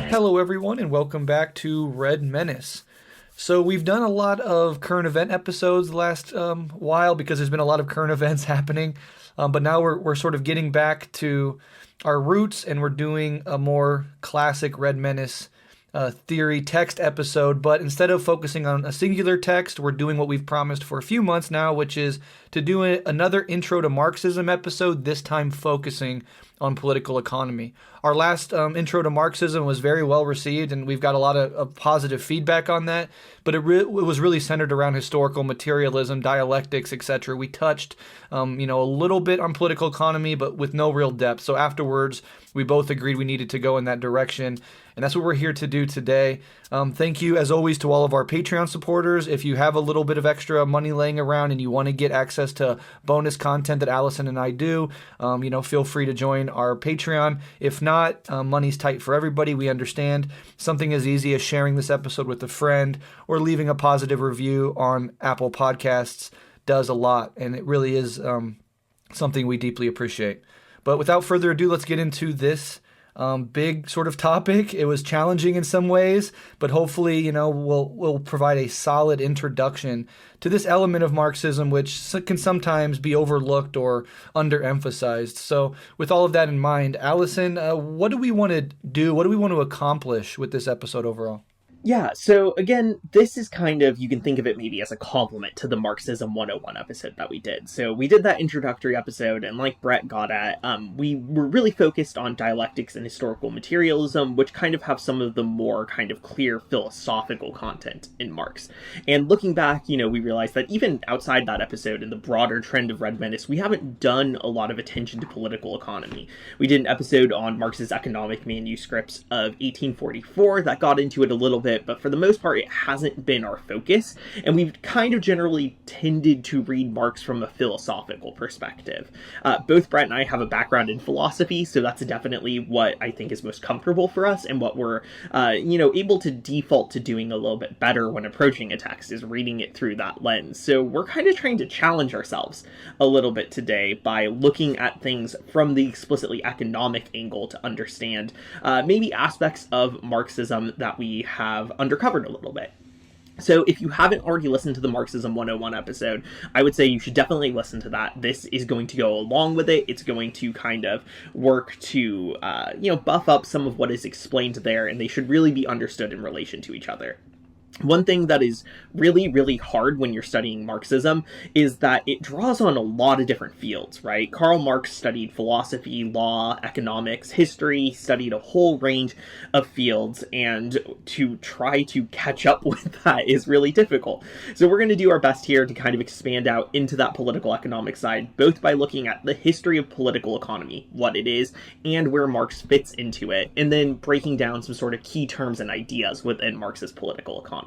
Hello, everyone, and welcome back to Red Menace. So we've done a lot of current event episodes the last while because there's been a lot of current events happening. But now we're sort of getting back to our roots, and we're doing a more classic Red Menace theory text episode. But instead of focusing on a singular text, we're doing what we've promised for a few months now, which is to do another Intro to Marxism episode, this time focusing on political economy. Our last Intro to Marxism was very well received, and we've got a lot of positive feedback on that, but it was really centered around historical materialism, dialectics, etc. We touched a little bit on political economy, but with no real depth. So afterwards, we both agreed we needed to go in that direction, and that's what we're here to do today. Thank you, as always, to all of our Patreon supporters. If you have a little bit of extra money laying around and you want to get access to bonus content that Alyson and I do, feel free to join our Patreon. If not, money's tight for everybody. We understand. Something as easy as sharing this episode with a friend or leaving a positive review on Apple Podcasts does a lot, and it really is something we deeply appreciate. But without further ado, let's get into this big sort of topic. It was challenging in some ways, but hopefully, we'll provide a solid introduction to this element of Marxism, which can sometimes be overlooked or underemphasized. So with all of that in mind, Alyson, what do we want to do? What do we want to accomplish with this episode overall? Yeah, so again, this is kind of, you can think of it maybe as a complement to the Marxism 101 episode that we did. So we did that introductory episode, and like Brett got at, we were really focused on dialectics and historical materialism, which kind of have some of the more kind of clear philosophical content in Marx. And looking back, we realized that even outside that episode, in the broader trend of Red Menace, we haven't done a lot of attention to political economy. We did an episode on Marx's economic manuscripts of 1844 that got into it a little bit, but for the most part, it hasn't been our focus, and we've kind of generally tended to read Marx from a philosophical perspective. Both Brett and I have a background in philosophy, so that's definitely what I think is most comfortable for us, and what we're, able to default to doing a little bit better when approaching a text, is reading it through that lens. So we're kind of trying to challenge ourselves a little bit today by looking at things from the explicitly economic angle to understand maybe aspects of Marxism that we have undercovered a little bit. So if you haven't already listened to the Marxism 101 episode, I would say you should definitely listen to that. This is going to go along with it. It's going to kind of work to, buff up some of what is explained there, and they should really be understood in relation to each other. One thing that is really, really hard when you're studying Marxism is that it draws on a lot of different fields, right? Karl Marx studied philosophy, law, economics, history, studied a whole range of fields, and to try to catch up with that is really difficult. So we're going to do our best here to kind of expand out into that political economic side, both by looking at the history of political economy, what it is, and where Marx fits into it, and then breaking down some sort of key terms and ideas within Marx's political economy.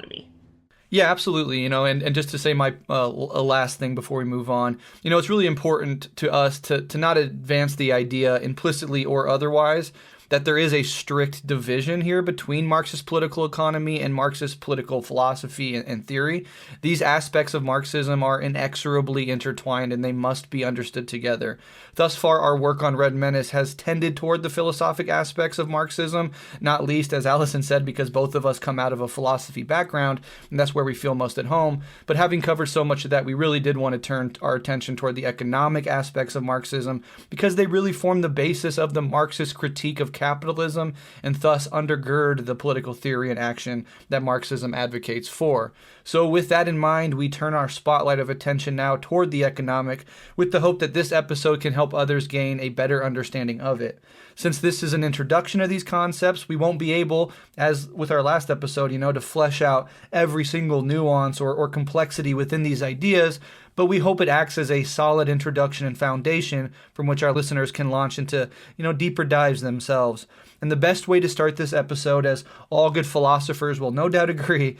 Yeah, absolutely. And just to say my last thing before we move on, it's really important to us to not advance the idea implicitly or otherwise that there is a strict division here between Marxist political economy and Marxist political philosophy and theory. These aspects of Marxism are inexorably intertwined, and they must be understood together. Thus far, our work on Red Menace has tended toward the philosophic aspects of Marxism, not least, as Alyson said, because both of us come out of a philosophy background, and that's where we feel most at home. But having covered so much of that, we really did want to turn our attention toward the economic aspects of Marxism, because they really form the basis of the Marxist critique of capitalism, and thus undergird the political theory and action that Marxism advocates for. So with that in mind, we turn our spotlight of attention now toward the economic, with the hope that this episode can help others gain a better understanding of it. Since this is an introduction of these concepts, we won't be able, as with our last episode, to flesh out every single nuance or complexity within these ideas, but we hope it acts as a solid introduction and foundation from which our listeners can launch into, deeper dives themselves. And the best way to start this episode, as all good philosophers will no doubt agree,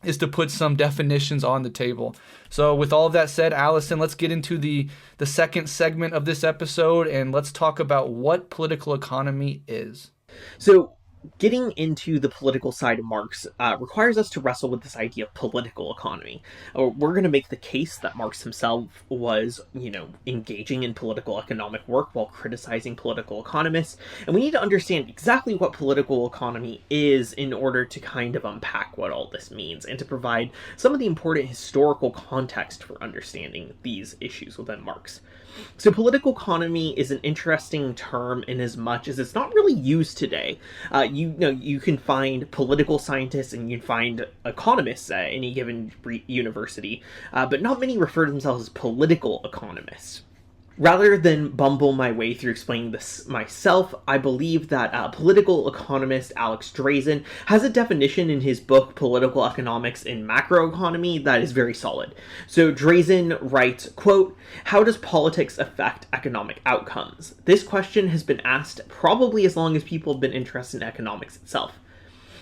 is to put some definitions on the table. So with all of that said, Alyson, let's get into the second segment of this episode, and let's talk about what political economy is. So getting into the political side of Marx requires us to wrestle with this idea of political economy. We're going to make the case that Marx himself was, engaging in political economic work while criticizing political economists, and we need to understand exactly what political economy is in order to kind of unpack what all this means and to provide some of the important historical context for understanding these issues within Marx. So political economy is an interesting term in as much as it's not really used today. You can find political scientists and you can find economists at any given university, but not many refer to themselves as political economists. Rather than bumble my way through explaining this myself, I believe that political economist Alex Drazen has a definition in his book Political Economics in Macroeconomy that is very solid. So Drazen writes, quote, "How does politics affect economic outcomes? This question has been asked probably as long as people have been interested in economics itself.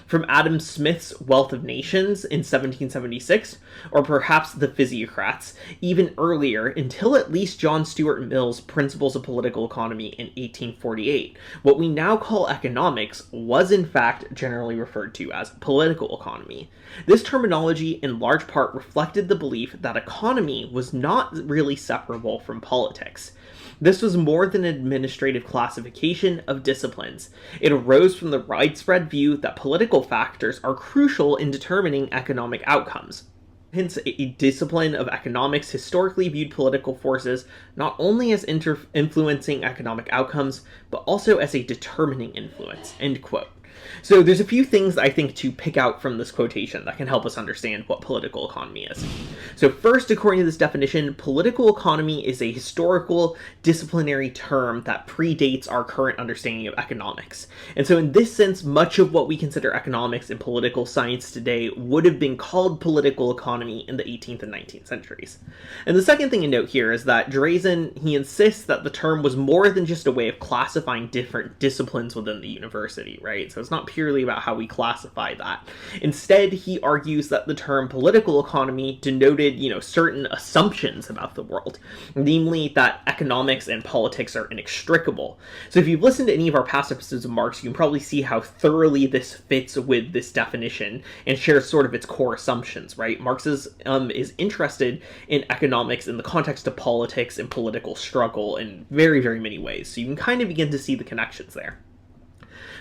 From Adam Smith's Wealth of Nations in 1776, or perhaps the Physiocrats, even earlier, until at least John Stuart Mill's Principles of Political Economy in 1848, what we now call economics was in fact generally referred to as political economy. This terminology in large part reflected the belief that economy was not really separable from politics. This was more than an administrative classification of disciplines. It arose from the widespread view that political factors are crucial in determining economic outcomes. Hence, a discipline of economics historically viewed political forces not only as influencing economic outcomes, but also as a determining influence." End quote. So there's a few things I think to pick out from this quotation that can help us understand what political economy is. So first, according to this definition, political economy is a historical disciplinary term that predates our current understanding of economics. And so in this sense, much of what we consider economics and political science today would have been called political economy in the 18th and 19th centuries. And the second thing to note here is that Drazen, he insists that the term was more than just a way of classifying different disciplines within the university, right? So it's not purely about how we classify that. Instead, he argues that the term political economy denoted, certain assumptions about the world, namely that economics and politics are inextricable. So if you've listened to any of our past episodes of Marx, you can probably see how thoroughly this fits with this definition and shares sort of its core assumptions, right? Marx is interested in economics in the context of politics and political struggle in very, very many ways. So you can kind of begin to see the connections there.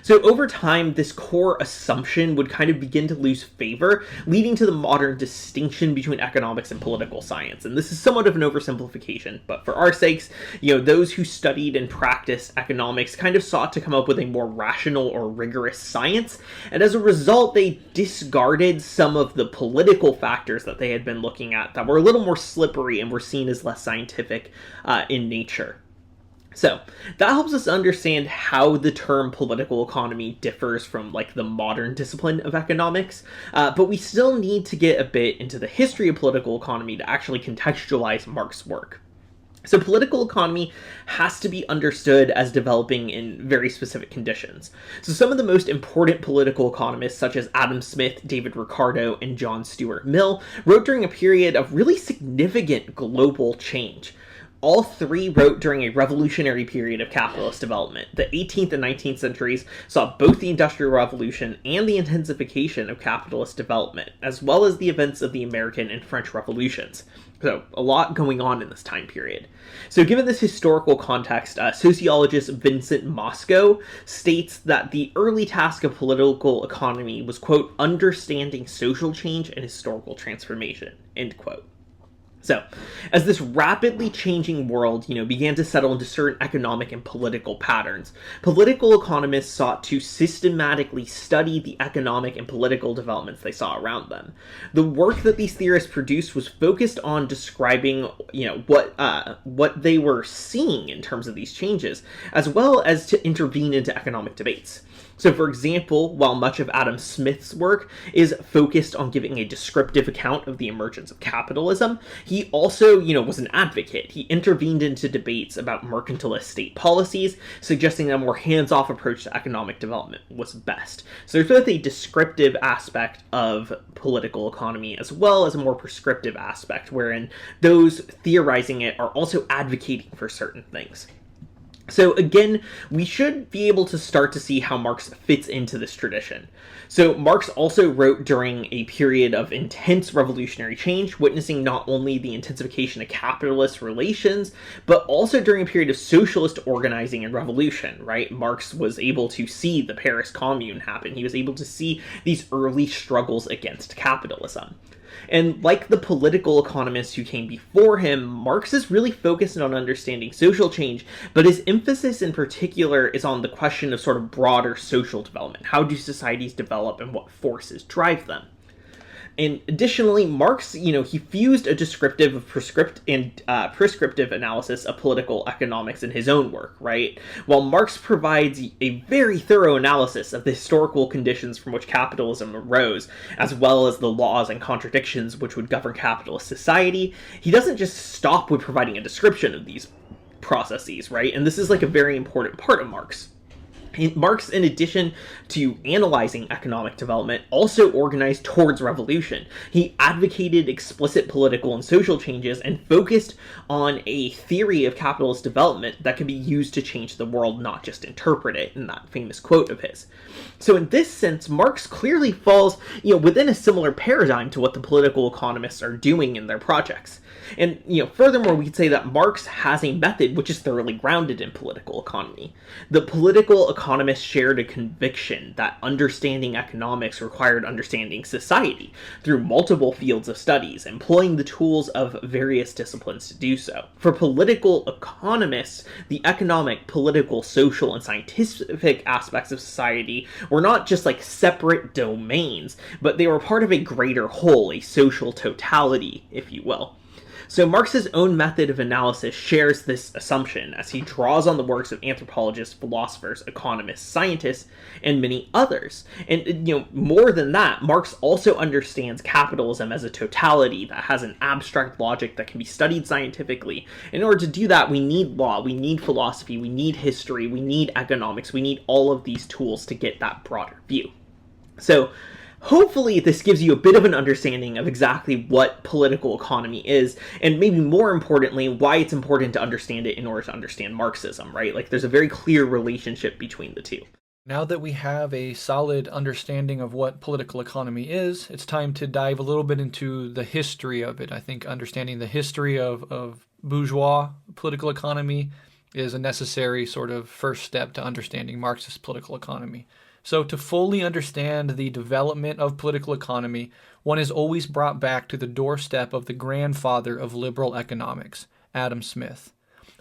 So over time, this core assumption would kind of begin to lose favor, leading to the modern distinction between economics and political science. And this is somewhat of an oversimplification, but for our sakes, those who studied and practiced economics kind of sought to come up with a more rational or rigorous science, and as a result, they discarded some of the political factors that they had been looking at that were a little more slippery and were seen as less scientific in nature. So that helps us understand how the term political economy differs from the modern discipline of economics, but we still need to get a bit into the history of political economy to actually contextualize Marx's work. So political economy has to be understood as developing in very specific conditions. So some of the most important political economists, such as Adam Smith, David Ricardo, and John Stuart Mill, wrote during a period of really significant global change. All three wrote during a revolutionary period of capitalist development. The 18th and 19th centuries saw both the Industrial Revolution and the intensification of capitalist development, as well as the events of the American and French Revolutions. So, a lot going on in this time period. So, given this historical context, sociologist Vincent Mosco states that the early task of political economy was, quote, understanding social change and historical transformation, end quote. So, as this rapidly changing world, began to settle into certain economic and political patterns, political economists sought to systematically study the economic and political developments they saw around them. The work that these theorists produced was focused on describing, what they were seeing in terms of these changes, as well as to intervene into economic debates. So, for example, while much of Adam Smith's work is focused on giving a descriptive account of the emergence of capitalism, he also, was an advocate. He intervened into debates about mercantilist state policies, suggesting that a more hands-off approach to economic development was best. So there's both a descriptive aspect of political economy as well as a more prescriptive aspect, wherein those theorizing it are also advocating for certain things. So again, we should be able to start to see how Marx fits into this tradition. So Marx also wrote during a period of intense revolutionary change, witnessing not only the intensification of capitalist relations, but also during a period of socialist organizing and revolution, right? Marx was able to see the Paris Commune happen. He was able to see these early struggles against capitalism. And like the political economists who came before him, Marx is really focused on understanding social change, but his emphasis in particular is on the question of sort of broader social development. How do societies develop and what forces drive them? And additionally, Marx, he fused a descriptive of prescriptive analysis of political economics in his own work, right? While Marx provides a very thorough analysis of the historical conditions from which capitalism arose, as well as the laws and contradictions which would govern capitalist society, he doesn't just stop with providing a description of these processes, right? And this is like a very important part of Marx. Marx, in addition to analyzing economic development, also organized towards revolution. He advocated explicit political and social changes and focused on a theory of capitalist development that could be used to change the world, not just interpret it, in that famous quote of his. So in this sense, Marx clearly falls, within a similar paradigm to what the political economists are doing in their projects. And, furthermore, we could say that Marx has a method which is thoroughly grounded in political economy. The political economists shared a conviction that understanding economics required understanding society through multiple fields of studies, employing the tools of various disciplines to do so. For political economists, the economic, political, social, and scientific aspects of society were not just like separate domains, but they were part of a greater whole, a social totality, if you will. So Marx's own method of analysis shares this assumption as he draws on the works of anthropologists, philosophers, economists, scientists, and many others. And, more than that, Marx also understands capitalism as a totality that has an abstract logic that can be studied scientifically. In order to do that, we need law, we need philosophy, we need history, we need economics, we need all of these tools to get that broader view. So, hopefully this gives you a bit of an understanding of exactly what political economy is, and maybe more importantly, why it's important to understand it in order to understand Marxism, right? Like, there's a very clear relationship between the two. Now that we have a solid understanding of what political economy is, it's time to dive a little bit into the history of it. I think understanding the history of bourgeois political economy is a necessary sort of first step to understanding Marxist political economy. So to fully understand the development of political economy, one is always brought back to the doorstep of the grandfather of liberal economics, Adam Smith.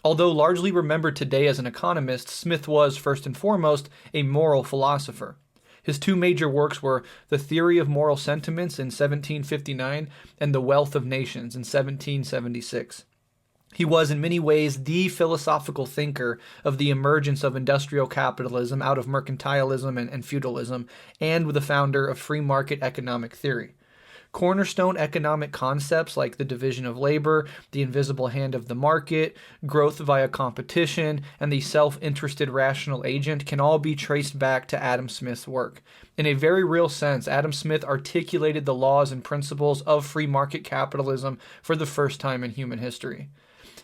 Although largely remembered today as an economist, Smith was, first and foremost, a moral philosopher. His two major works were The Theory of Moral Sentiments in 1759 and The Wealth of Nations in 1776. He was in many ways the philosophical thinker of the emergence of industrial capitalism out of mercantilism and feudalism, and the founder of free market economic theory. Cornerstone economic concepts like the division of labor, the invisible hand of the market, growth via competition, and the self-interested rational agent can all be traced back to Adam Smith's work. In a very real sense, Adam Smith articulated the laws and principles of free market capitalism for the first time in human history.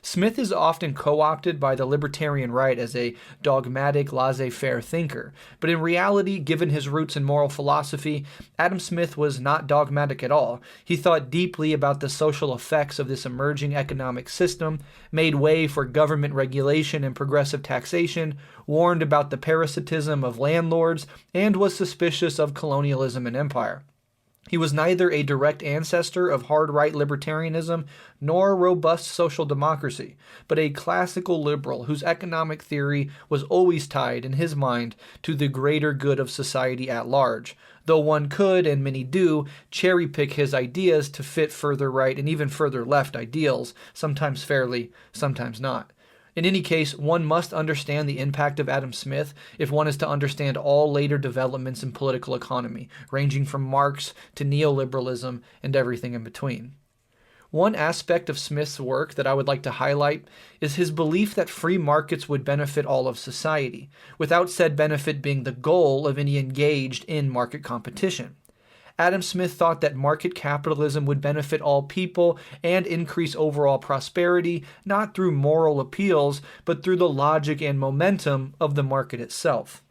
Smith is often co-opted by the libertarian right as a dogmatic, laissez-faire thinker, but in reality, given his roots in moral philosophy, Adam Smith was not dogmatic at all. He thought deeply about the social effects of this emerging economic system, made way for government regulation and progressive taxation, warned about the parasitism of landlords, and was suspicious of colonialism and empire. He was neither a direct ancestor of hard-right libertarianism nor robust social democracy, but a classical liberal whose economic theory was always tied, in his mind, to the greater good of society at large, though one could, and many do, cherry-pick his ideas to fit further right and even further left ideals, sometimes fairly, sometimes not. In any case, one must understand the impact of Adam Smith if one is to understand all later developments in political economy, ranging from Marx to neoliberalism and everything in between. One aspect of Smith's work that I would like to highlight is his belief that free markets would benefit all of society, without said benefit being the goal of any engaged in market competition. Adam Smith thought that market capitalism would benefit all people and increase overall prosperity, not through moral appeals, but through the logic and momentum of the market itself.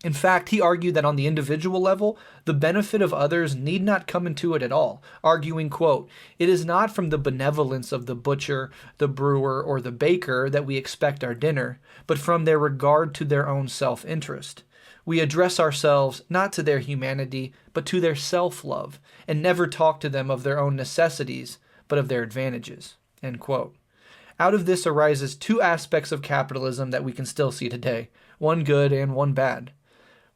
In fact, he argued that on the individual level, the benefit of others need not come into it at all, arguing, quote, "It is not from the benevolence of the butcher, the brewer, or the baker that we expect our dinner, but from their regard to their own self-interest. We address ourselves not to their humanity, but to their self-love, and never talk to them of their own necessities, but of their advantages." End quote. Out of this arises two aspects of capitalism that we can still see today, one good and one bad.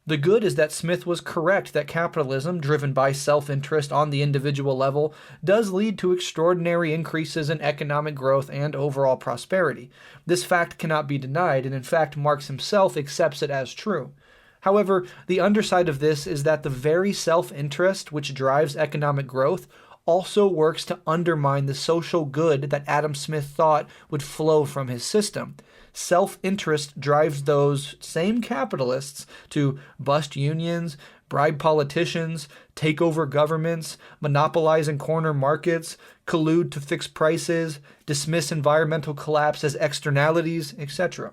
The good is that Smith was correct that capitalism, driven by self-interest on the individual level, does lead to extraordinary increases in economic growth and overall prosperity. This fact cannot be denied, and in fact Marx himself accepts it as true. However, the underside of this is that the very self-interest which drives economic growth also works to undermine the social good that Adam Smith thought would flow from his system. Self-interest drives those same capitalists to bust unions, bribe politicians, take over governments, monopolize and corner markets, collude to fix prices, dismiss environmental collapse as externalities, etc.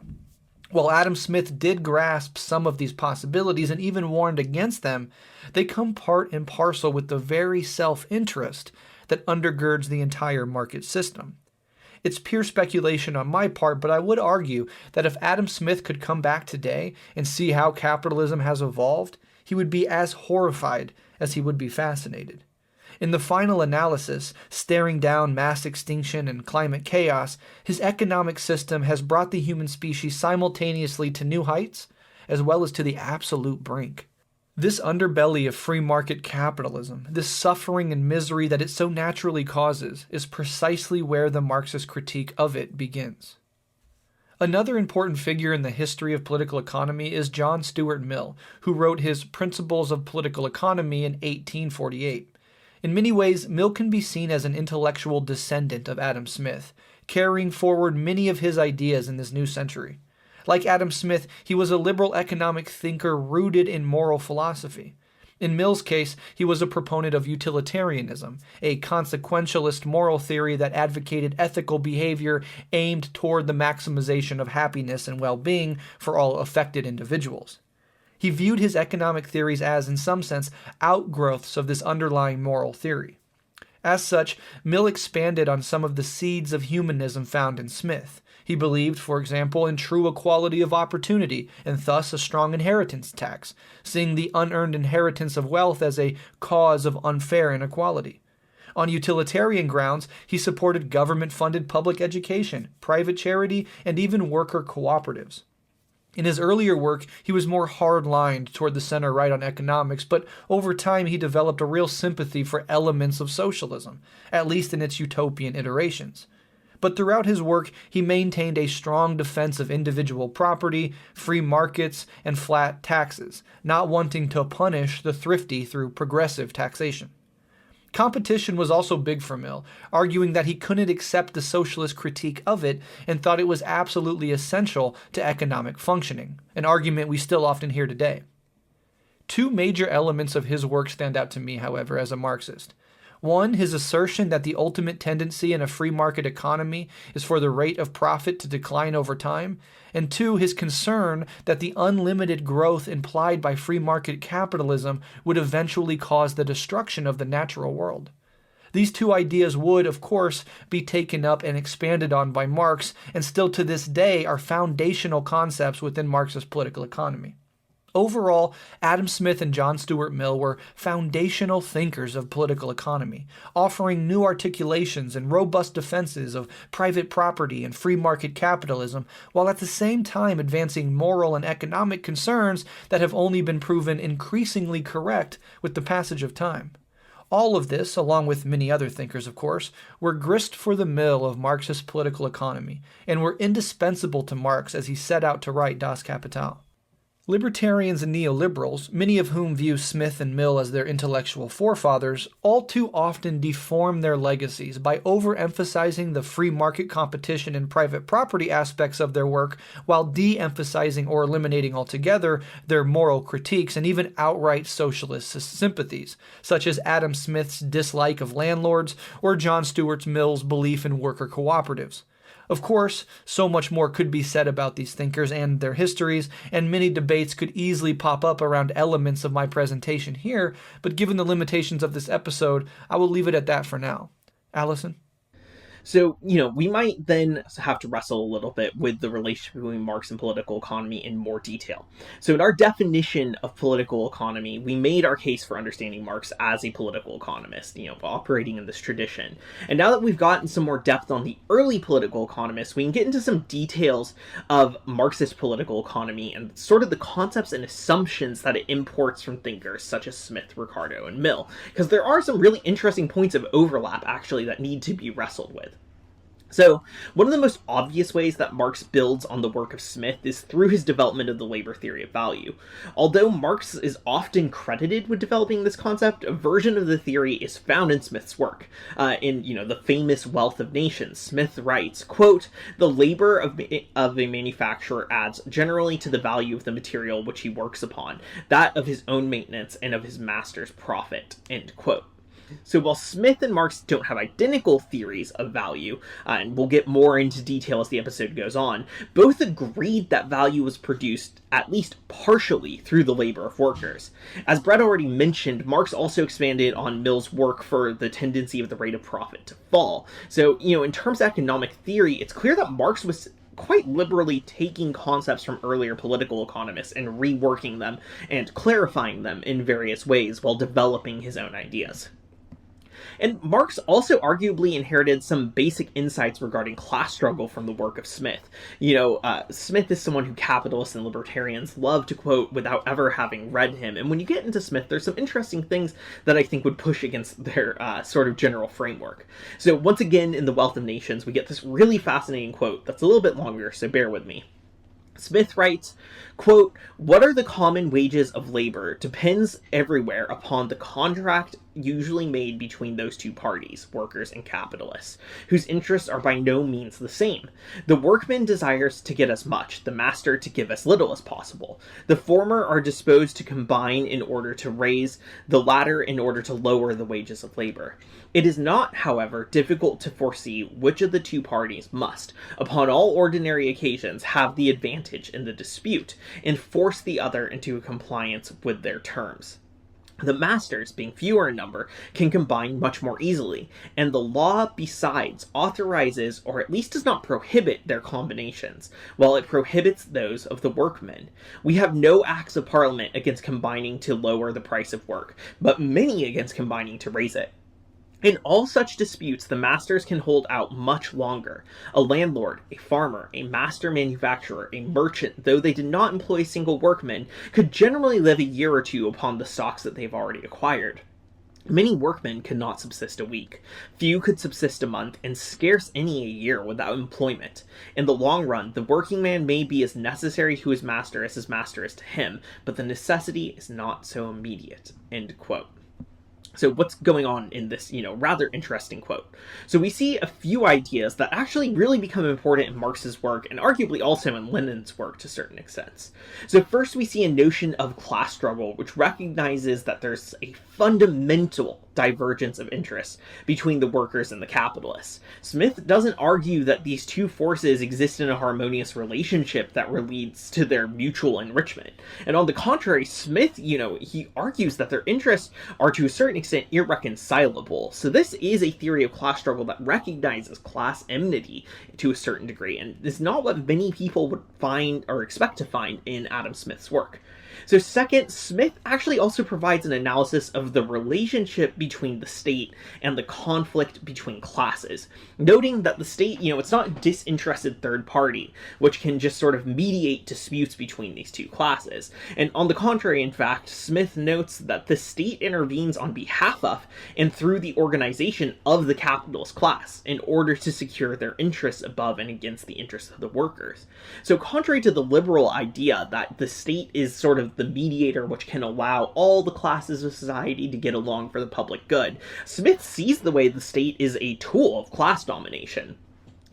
While Adam Smith did grasp some of these possibilities and even warned against them, they come part and parcel with the very self-interest that undergirds the entire market system. It's pure speculation on my part, but I would argue that if Adam Smith could come back today and see how capitalism has evolved, he would be as horrified as he would be fascinated. In the final analysis, staring down mass extinction and climate chaos, his economic system has brought the human species simultaneously to new heights, as well as to the absolute brink. This underbelly of free market capitalism, this suffering and misery that it so naturally causes, is precisely where the Marxist critique of it begins. Another important figure in the history of political economy is John Stuart Mill, who wrote his Principles of Political Economy in 1848. In many ways, Mill can be seen as an intellectual descendant of Adam Smith, carrying forward many of his ideas in this new century. Like Adam Smith, he was a liberal economic thinker rooted in moral philosophy. In Mill's case, he was a proponent of utilitarianism, a consequentialist moral theory that advocated ethical behavior aimed toward the maximization of happiness and well-being for all affected individuals. He viewed his economic theories as, in some sense, outgrowths of this underlying moral theory. As such, Mill expanded on some of the seeds of humanism found in Smith. He believed, for example, in true equality of opportunity, and thus a strong inheritance tax, seeing the unearned inheritance of wealth as a cause of unfair inequality. On utilitarian grounds, he supported government-funded public education, private charity, and even worker cooperatives. In his earlier work, he was more hard-lined toward the center-right on economics, but over time he developed a real sympathy for elements of socialism, at least in its utopian iterations. But throughout his work, he maintained a strong defense of individual property, free markets, and flat taxes, not wanting to punish the thrifty through progressive taxation. Competition was also big for Mill, arguing that he couldn't accept the socialist critique of it and thought it was absolutely essential to economic functioning, an argument we still often hear today. Two major elements of his work stand out to me, however, as a Marxist. One, his assertion that the ultimate tendency in a free market economy is for the rate of profit to decline over time, and two, his concern that the unlimited growth implied by free market capitalism would eventually cause the destruction of the natural world. These two ideas would, of course, be taken up and expanded on by Marx, and still to this day are foundational concepts within Marxist political economy. Overall, Adam Smith and John Stuart Mill were foundational thinkers of political economy, offering new articulations and robust defenses of private property and free market capitalism, while at the same time advancing moral and economic concerns that have only been proven increasingly correct with the passage of time. All of this, along with many other thinkers, of course, were grist for the mill of Marxist political economy, and were indispensable to Marx as he set out to write Das Kapital. Libertarians and neoliberals, many of whom view Smith and Mill as their intellectual forefathers, all too often deform their legacies by overemphasizing the free market competition and private property aspects of their work while de-emphasizing or eliminating altogether their moral critiques and even outright socialist sympathies, such as Adam Smith's dislike of landlords or John Stuart Mill's belief in worker cooperatives. Of course, so much more could be said about these thinkers and their histories, and many debates could easily pop up around elements of my presentation here, but given the limitations of this episode, I will leave it at that for now. Alyson? So, we might then have to wrestle a little bit with the relationship between Marx and political economy in more detail. So in our definition of political economy, we made our case for understanding Marx as a political economist, operating in this tradition. And now that we've gotten some more depth on the early political economists, we can get into some details of Marxist political economy and sort of the concepts and assumptions that it imports from thinkers such as Smith, Ricardo, and Mill. Because there are some really interesting points of overlap, actually, that need to be wrestled with. So, one of the most obvious ways that Marx builds on the work of Smith is through his development of the labor theory of value. Although Marx is often credited with developing this concept, a version of the theory is found in Smith's work. In the famous Wealth of Nations, Smith writes, quote, "The labor of a manufacturer adds generally to the value of the material which he works upon, that of his own maintenance and of his master's profit," end quote. So while Smith and Marx don't have identical theories of value, and we'll get more into detail as the episode goes on, both agreed that value was produced at least partially through the labor of workers. As Breht already mentioned, Marx also expanded on Mill's work for the tendency of the rate of profit to fall. So, in terms of economic theory, it's clear that Marx was quite liberally taking concepts from earlier political economists and reworking them and clarifying them in various ways while developing his own ideas. And Marx also arguably inherited some basic insights regarding class struggle from the work of Smith. Smith is someone who capitalists and libertarians love to quote without ever having read him. And when you get into Smith, there's some interesting things that I think would push against their sort of general framework. So once again, in The Wealth of Nations, we get this really fascinating quote that's a little bit longer, so bear with me. Smith writes, quote, "What are the common wages of labor depends everywhere upon the contract usually made between those two parties, workers and capitalists, whose interests are by no means the same. The workman desires to get as much, the master to give as little as possible. The former are disposed to combine in order to raise, the latter in order to lower the wages of labor. It is not, however, difficult to foresee which of the two parties must, upon all ordinary occasions, have the advantage in the dispute, and force the other into a compliance with their terms. The masters, being fewer in number, can combine much more easily, and the law, besides, authorizes, or at least does not prohibit, their combinations, while it prohibits those of the workmen. We have no acts of parliament against combining to lower the price of work, but many against combining to raise it. In all such disputes, the masters can hold out much longer. A landlord, a farmer, a master manufacturer, a merchant, though they did not employ single workmen, could generally live a year or two upon the stocks that they've already acquired. Many workmen could not subsist a week. Few could subsist a month, and scarce any a year without employment. In the long run, the working man may be as necessary to his master as his master is to him, but the necessity is not so immediate." End quote. So what's going on in this, rather interesting quote? So we see a few ideas that actually really become important in Marx's work, and arguably also in Lenin's work to certain extents. So first we see a notion of class struggle, which recognizes that there's a fundamental divergence of interests between the workers and the capitalists. Smith doesn't argue that these two forces exist in a harmonious relationship that leads to their mutual enrichment. And on the contrary, Smith, he argues that their interests are to a certain extent irreconcilable. So this is a theory of class struggle that recognizes class enmity to a certain degree, and is not what many people would find or expect to find in Adam Smith's work. So second, Smith actually also provides an analysis of the relationship between the state and the conflict between classes, noting that the state, it's not a disinterested third party, which can just sort of mediate disputes between these two classes. And on the contrary, in fact, Smith notes that the state intervenes on behalf of and through the organization of the capitalist class in order to secure their interests above and against the interests of the workers. So contrary to the liberal idea that the state is sort of the mediator which can allow all the classes of society to get along for the public good, Smith sees the way the state is a tool of class domination.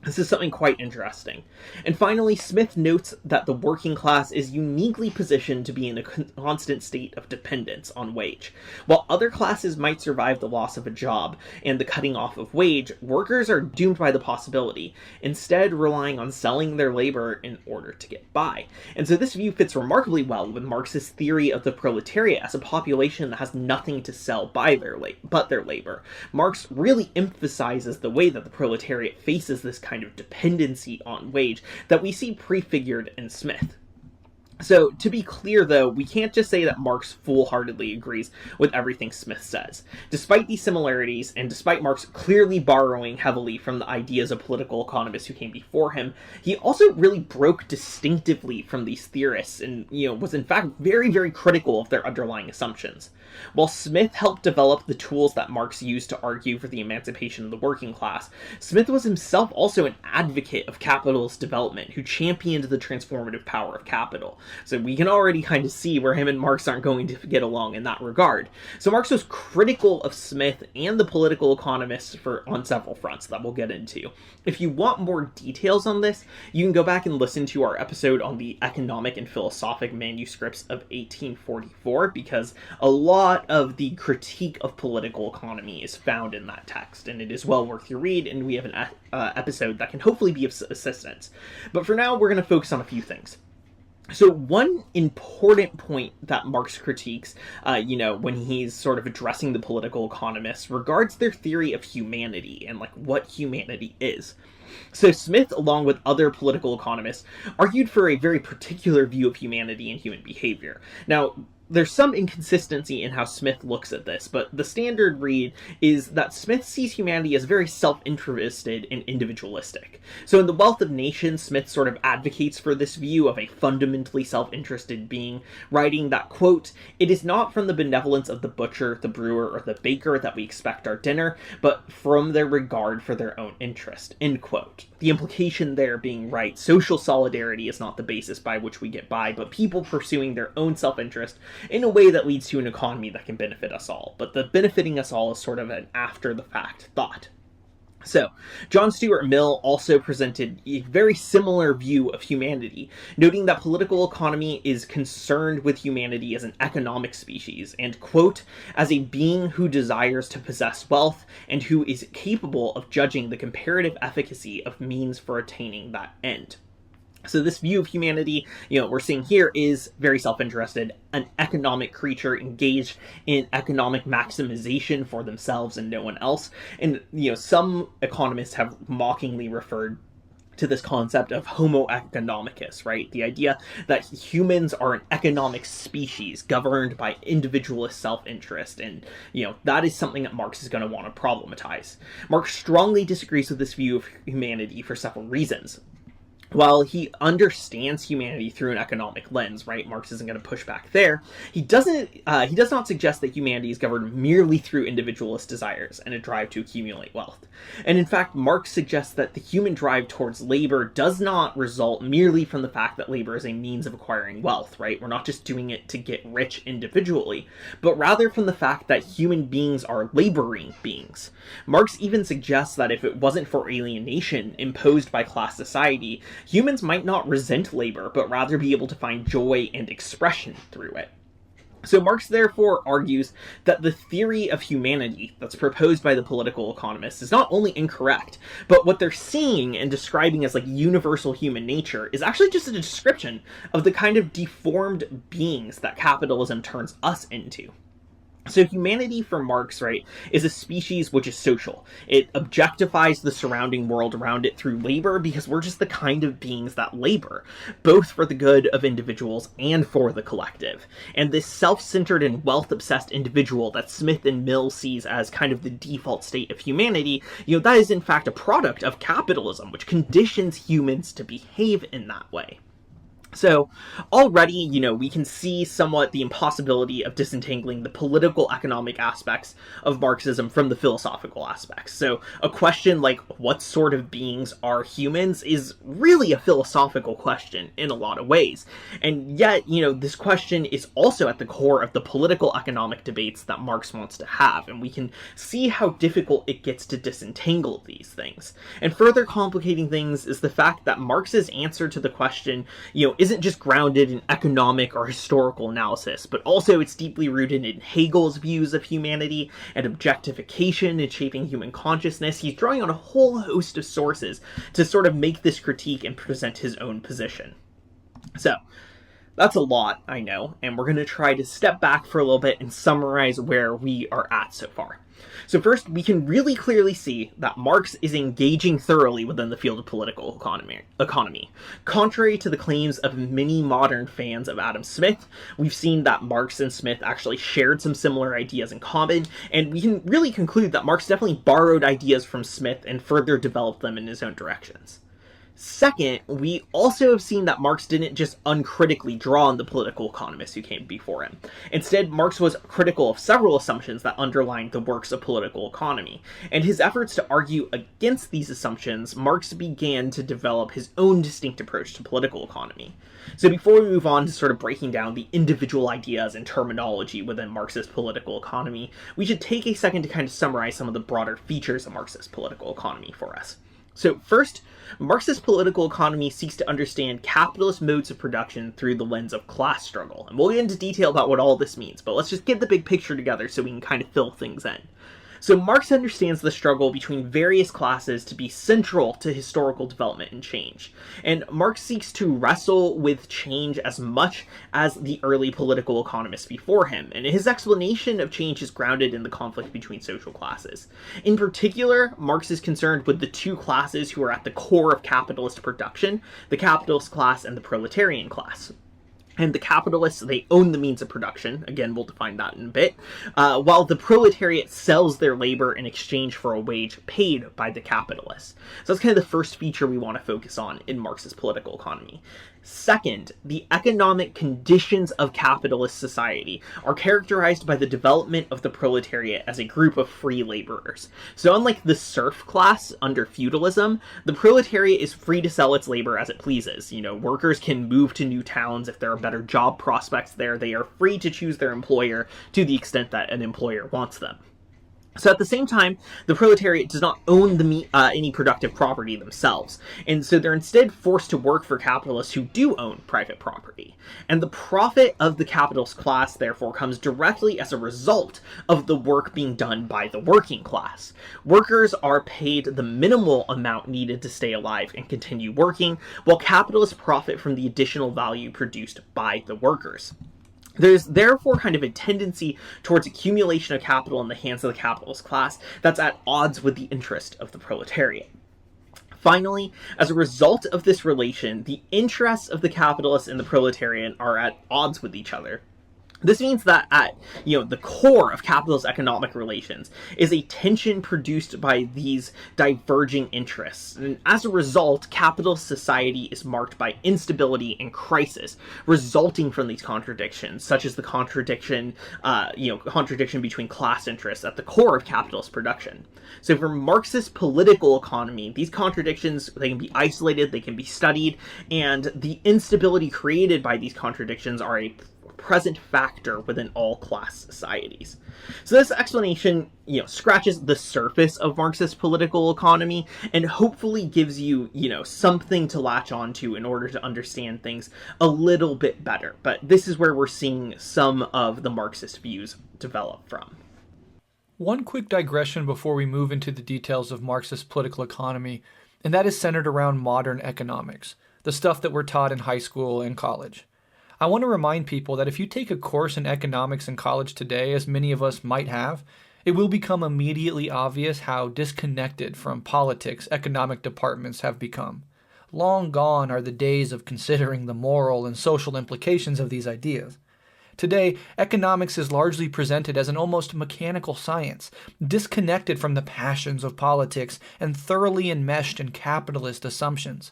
This is something quite interesting. And finally, Smith notes that the working class is uniquely positioned to be in a constant state of dependence on wage. While other classes might survive the loss of a job and the cutting off of wage, workers are doomed by the possibility, instead relying on selling their labor in order to get by. And so this view fits remarkably well with Marx's theory of the proletariat as a population that has nothing to sell by but their labor. Marx really emphasizes the way that the proletariat faces this kind of dependency on wage that we see prefigured in Smith. So, to be clear though, we can't just say that Marx full-heartedly agrees with everything Smith says. Despite these similarities, and despite Marx clearly borrowing heavily from the ideas of political economists who came before him, he also really broke distinctively from these theorists and, was in fact very, very critical of their underlying assumptions. While Smith helped develop the tools that Marx used to argue for the emancipation of the working class, Smith was himself also an advocate of capitalist development who championed the transformative power of capital. So we can already kind of see where him and Marx aren't going to get along in that regard. So Marx was critical of Smith and the political economists on several fronts that we'll get into. If you want more details on this, you can go back and listen to our episode on the economic and philosophic manuscripts of 1844, because a lot of the critique of political economy is found in that text, and it is well worth your read, and we have an episode that can hopefully be of assistance. But for now, we're going to focus on a few things. So one important point that Marx critiques, when he's sort of addressing the political economists, regards their theory of humanity and what humanity is. So Smith, along with other political economists, argued for a very particular view of humanity and human behavior. Now, there's some inconsistency in how Smith looks at this, but the standard read is that Smith sees humanity as very self-interested and individualistic. So in The Wealth of Nations, Smith sort of advocates for this view of a fundamentally self-interested being, writing that, quote, "It is not from the benevolence of the butcher, the brewer, or the baker that we expect our dinner, but from their regard for their own interest," end quote. The implication there being, right, social solidarity is not the basis by which we get by, but people pursuing their own self-interest in a way that leads to an economy that can benefit us all. But the benefiting us all is sort of an after-the-fact thought. So, John Stuart Mill also presented a very similar view of humanity, noting that political economy is concerned with humanity as an economic species, and, quote, "as a being who desires to possess wealth, and who is capable of judging the comparative efficacy of means for attaining that end." So this view of humanity, we're seeing here is very self-interested, an economic creature engaged in economic maximization for themselves and no one else. And, some economists have mockingly referred to this concept of homo economicus, right? The idea that humans are an economic species governed by individualist self-interest. And, that is something that Marx is going to want to problematize. Marx strongly disagrees with this view of humanity for several reasons. While he understands humanity through an economic lens, right? Marx isn't going to push back there. He does not suggest that humanity is governed merely through individualist desires and a drive to accumulate wealth. And in fact, Marx suggests that the human drive towards labor does not result merely from the fact that labor is a means of acquiring wealth, right? We're not just doing it to get rich individually, but rather from the fact that human beings are laboring beings. Marx even suggests that if it wasn't for alienation imposed by class society, humans might not resent labor, but rather be able to find joy and expression through it. So Marx therefore argues that the theory of humanity that's proposed by the political economists is not only incorrect, but what they're seeing and describing as universal human nature is actually just a description of the kind of deformed beings that capitalism turns us into. So humanity for Marx, right, is a species which is social. It objectifies the surrounding world around it through labor because we're just the kind of beings that labor, both for the good of individuals and for the collective. And this self-centered and wealth-obsessed individual that Smith and Mill sees as kind of the default state of humanity, that is in fact a product of capitalism, which conditions humans to behave in that way. So already, we can see somewhat the impossibility of disentangling the political economic aspects of Marxism from the philosophical aspects. So a question like what sort of beings are humans is really a philosophical question in a lot of ways. And yet, this question is also at the core of the political economic debates that Marx wants to have. And we can see how difficult it gets to disentangle these things. And further complicating things is the fact that Marx's answer to the question, isn't just grounded in economic or historical analysis, but also it's deeply rooted in Hegel's views of humanity and objectification in shaping human consciousness. He's drawing on a whole host of sources to sort of make this critique and present his own position. So, that's a lot, I know, and we're going to try to step back for a little bit and summarize where we are at so far. So first, we can really clearly see that Marx is engaging thoroughly within the field of political economy. Contrary to the claims of many modern fans of Adam Smith, we've seen that Marx and Smith actually shared some similar ideas in common, and we can really conclude that Marx definitely borrowed ideas from Smith and further developed them in his own directions. Second, we also have seen that Marx didn't just uncritically draw on the political economists who came before him. Instead, Marx was critical of several assumptions that underlined the works of political economy. And his efforts to argue against these assumptions, Marx began to develop his own distinct approach to political economy. So before we move on to sort of breaking down the individual ideas and terminology within Marxist political economy, we should take a second to kind of summarize some of the broader features of Marxist political economy for us. So first, Marxist political economy seeks to understand capitalist modes of production through the lens of class struggle. And we'll get into detail about what all this means, but let's just get the big picture together so we can kind of fill things in. So Marx understands the struggle between various classes to be central to historical development and change. And Marx seeks to wrestle with change as much as the early political economists before him, and his explanation of change is grounded in the conflict between social classes. In particular, Marx is concerned with the two classes who are at the core of capitalist production, the capitalist class and the proletarian class. And the capitalists, they own the means of production. Again, we'll define that in a bit. While the proletariat sells their labor in exchange for a wage paid by the capitalists. So that's kind of the first feature we want to focus on in Marxist political economy. Second, the economic conditions of capitalist society are characterized by the development of the proletariat as a group of free laborers. So unlike the serf class under feudalism, the proletariat is free to sell its labor as it pleases. Workers can move to new towns if there are better job prospects there. They are free to choose their employer to the extent that an employer wants them. So at the same time, the proletariat does not own any productive property themselves, and so they're instead forced to work for capitalists who do own private property. And the profit of the capitalist class, therefore, comes directly as a result of the work being done by the working class. Workers are paid the minimal amount needed to stay alive and continue working, while capitalists profit from the additional value produced by the workers. There's therefore kind of a tendency towards accumulation of capital in the hands of the capitalist class that's at odds with the interest of the proletariat. Finally, as a result of this relation, the interests of the capitalists and the proletariat are at odds with each other. This means that at the core of capitalist economic relations is a tension produced by these diverging interests. And as a result, capitalist society is marked by instability and crisis resulting from these contradictions, such as the contradiction between class interests at the core of capitalist production. So for Marxist political economy, these contradictions, they can be isolated, they can be studied, and the instability created by these contradictions are a present factor within all class societies. So this explanation, scratches the surface of Marxist political economy and hopefully gives you, something to latch onto in order to understand things a little bit better. But this is where we're seeing some of the Marxist views develop from. One quick digression before we move into the details of Marxist political economy, and that is centered around modern economics, the stuff that we're taught in high school and college. I want to remind people that if you take a course in economics in college today, as many of us might have, it will become immediately obvious how disconnected from politics economic departments have become. Long gone are the days of considering the moral and social implications of these ideas. Today, economics is largely presented as an almost mechanical science, disconnected from the passions of politics and thoroughly enmeshed in capitalist assumptions.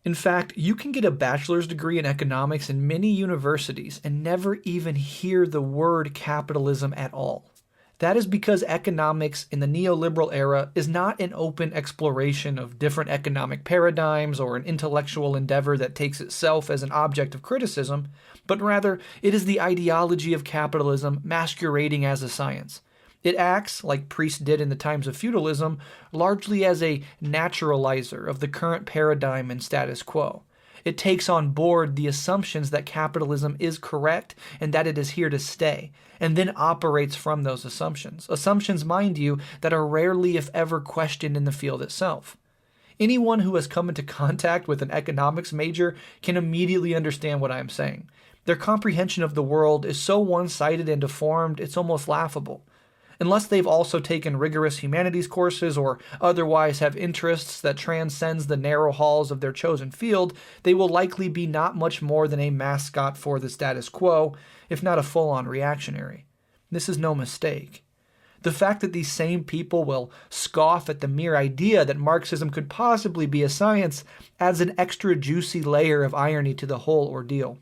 In fact, you can get a bachelor's degree in economics in many universities and never even hear the word capitalism at all. That is because economics in the neoliberal era is not an open exploration of different economic paradigms or an intellectual endeavor that takes itself as an object of criticism, but rather it is the ideology of capitalism masquerading as a science. It acts, like priests did in the times of feudalism, largely as a naturalizer of the current paradigm and status quo. It takes on board the assumptions that capitalism is correct and that it is here to stay, and then operates from those assumptions. Assumptions, mind you, that are rarely, if ever, questioned in the field itself. Anyone who has come into contact with an economics major can immediately understand what I am saying. Their comprehension of the world is so one-sided and deformed, it's almost laughable. Unless they've also taken rigorous humanities courses or otherwise have interests that transcends the narrow halls of their chosen field, they will likely be not much more than a mascot for the status quo, if not a full-on reactionary. This is no mistake. The fact that these same people will scoff at the mere idea that Marxism could possibly be a science adds an extra juicy layer of irony to the whole ordeal.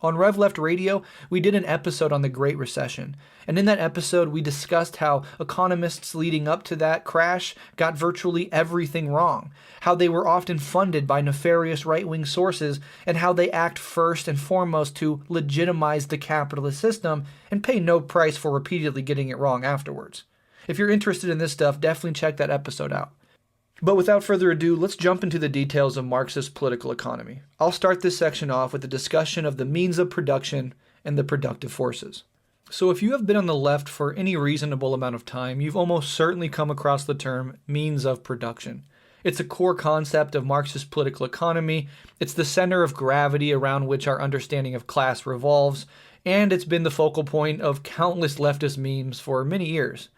On Rev Left Radio, we did an episode on the Great Recession, and in that episode we discussed how economists leading up to that crash got virtually everything wrong, how they were often funded by nefarious right-wing sources, and how they act first and foremost to legitimize the capitalist system and pay no price for repeatedly getting it wrong afterwards. If you're interested in this stuff, definitely check that episode out. But without further ado, let's jump into the details of Marxist political economy. I'll start this section off with a discussion of the means of production and the productive forces. So if you have been on the left for any reasonable amount of time, you've almost certainly come across the term means of production. It's a core concept of Marxist political economy, it's the center of gravity around which our understanding of class revolves, and it's been the focal point of countless leftist memes for many years.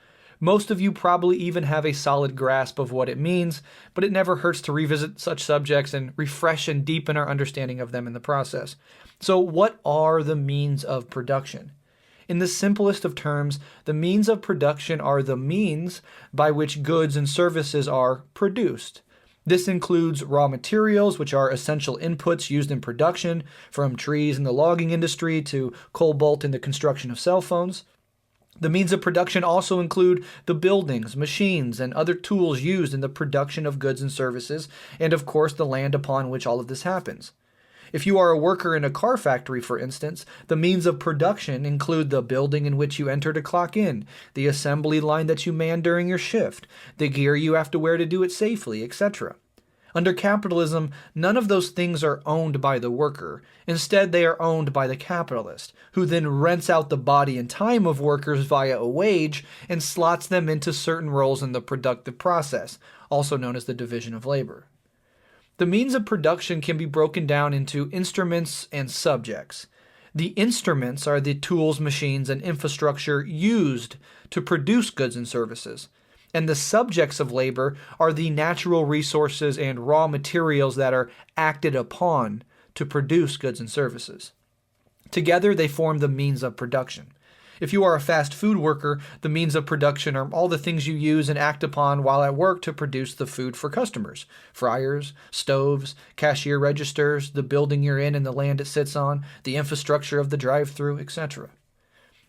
Most of you probably even have a solid grasp of what it means, but it never hurts to revisit such subjects and refresh and deepen our understanding of them in the process. So what are the means of production? In the simplest of terms, the means of production are the means by which goods and services are produced. This includes raw materials, which are essential inputs used in production, from trees in the logging industry to cobalt in the construction of cell phones. The means of production also include the buildings, machines, and other tools used in the production of goods and services, and of course the land upon which all of this happens. If you are a worker in a car factory, for instance, the means of production include the building in which you enter to clock in, the assembly line that you man during your shift, the gear you have to wear to do it safely, etc. Under capitalism, none of those things are owned by the worker. Instead, they are owned by the capitalist, who then rents out the body and time of workers via a wage and slots them into certain roles in the productive process, also known as the division of labor. The means of production can be broken down into instruments and subjects. The instruments are the tools, machines, and infrastructure used to produce goods and services. And the subjects of labor are the natural resources and raw materials that are acted upon to produce goods and services. Together, they form the means of production. If you are a fast food worker, the means of production are all the things you use and act upon while at work to produce the food for customers. Fryers, stoves, cashier registers, the building you're in and the land it sits on, the infrastructure of the drive-thru, etc.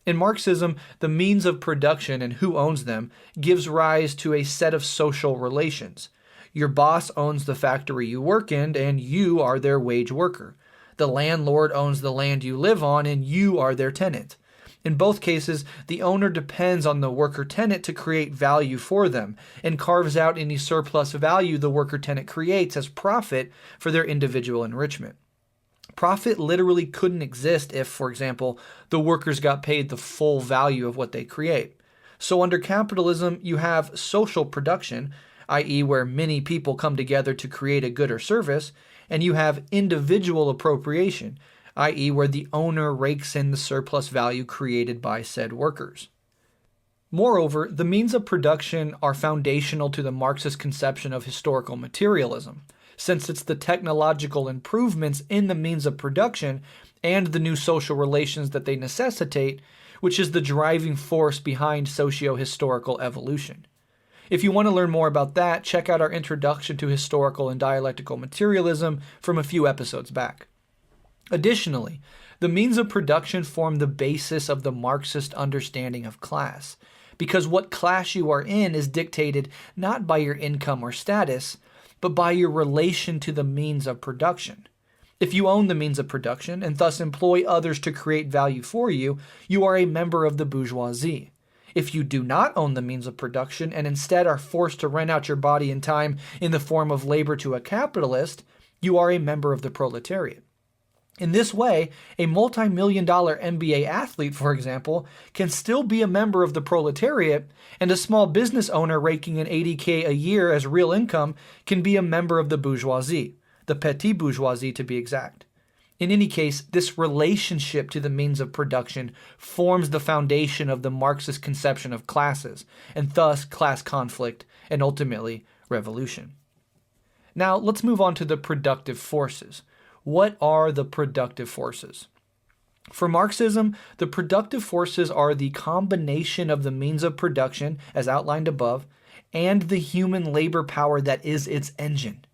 In Marxism, the means of production and who owns them gives rise to a set of social relations. Your boss owns the factory you work in, and you are their wage worker. The landlord owns the land you live on, and you are their tenant. In both cases, the owner depends on the worker-tenant to create value for them, and carves out any surplus value the worker-tenant creates as profit for their individual enrichment. Profit literally couldn't exist if, for example, the workers got paid the full value of what they create. So under capitalism, you have social production, i.e. where many people come together to create a good or service, and you have individual appropriation, i.e., where the owner rakes in the surplus value created by said workers. Moreover, the means of production are foundational to the Marxist conception of historical materialism, since it's the technological improvements in the means of production and the new social relations that they necessitate, which is the driving force behind socio-historical evolution. If you want to learn more about that, check out our Introduction to Historical and Dialectical Materialism from a few episodes back. Additionally, the means of production form the basis of the Marxist understanding of class, because what class you are in is dictated not by your income or status, but by your relation to the means of production. If you own the means of production and thus employ others to create value for you, you are a member of the bourgeoisie. If you do not own the means of production and instead are forced to rent out your body and time in the form of labor to a capitalist, you are a member of the proletariat. In this way, a multi-million-dollar NBA athlete, for example, can still be a member of the proletariat, and a small business owner raking in $80K a year as real income can be a member of the bourgeoisie, the petit bourgeoisie to be exact. In any case, this relationship to the means of production forms the foundation of the Marxist conception of classes, and thus class conflict and ultimately revolution. Now, let's move on to the productive forces. What are the productive forces? For Marxism, the productive forces are the combination of the means of production, as outlined above, and the human labor power that is its engine.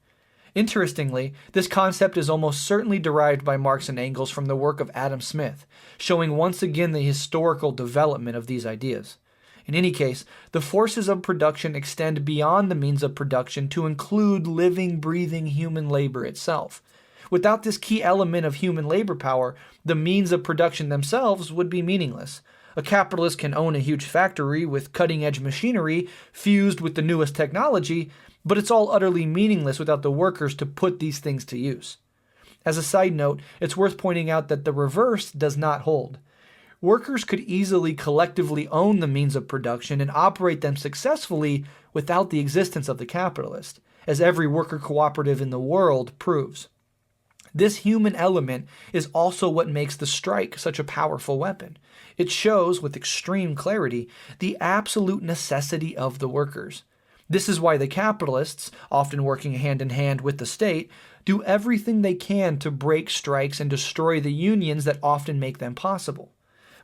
Interestingly, this concept is almost certainly derived by Marx and Engels from the work of Adam Smith, showing once again the historical development of these ideas. In any case, the forces of production extend beyond the means of production to include living, breathing human labor itself. Without this key element of human labor power, the means of production themselves would be meaningless. A capitalist can own a huge factory with cutting-edge machinery fused with the newest technology, but it's all utterly meaningless without the workers to put these things to use. As a side note, it's worth pointing out that the reverse does not hold. Workers could easily collectively own the means of production and operate them successfully without the existence of the capitalist, as every worker cooperative in the world proves. This human element is also what makes the strike such a powerful weapon. It shows, with extreme clarity, the absolute necessity of the workers. This is why the capitalists, often working hand in hand with the state, do everything they can to break strikes and destroy the unions that often make them possible.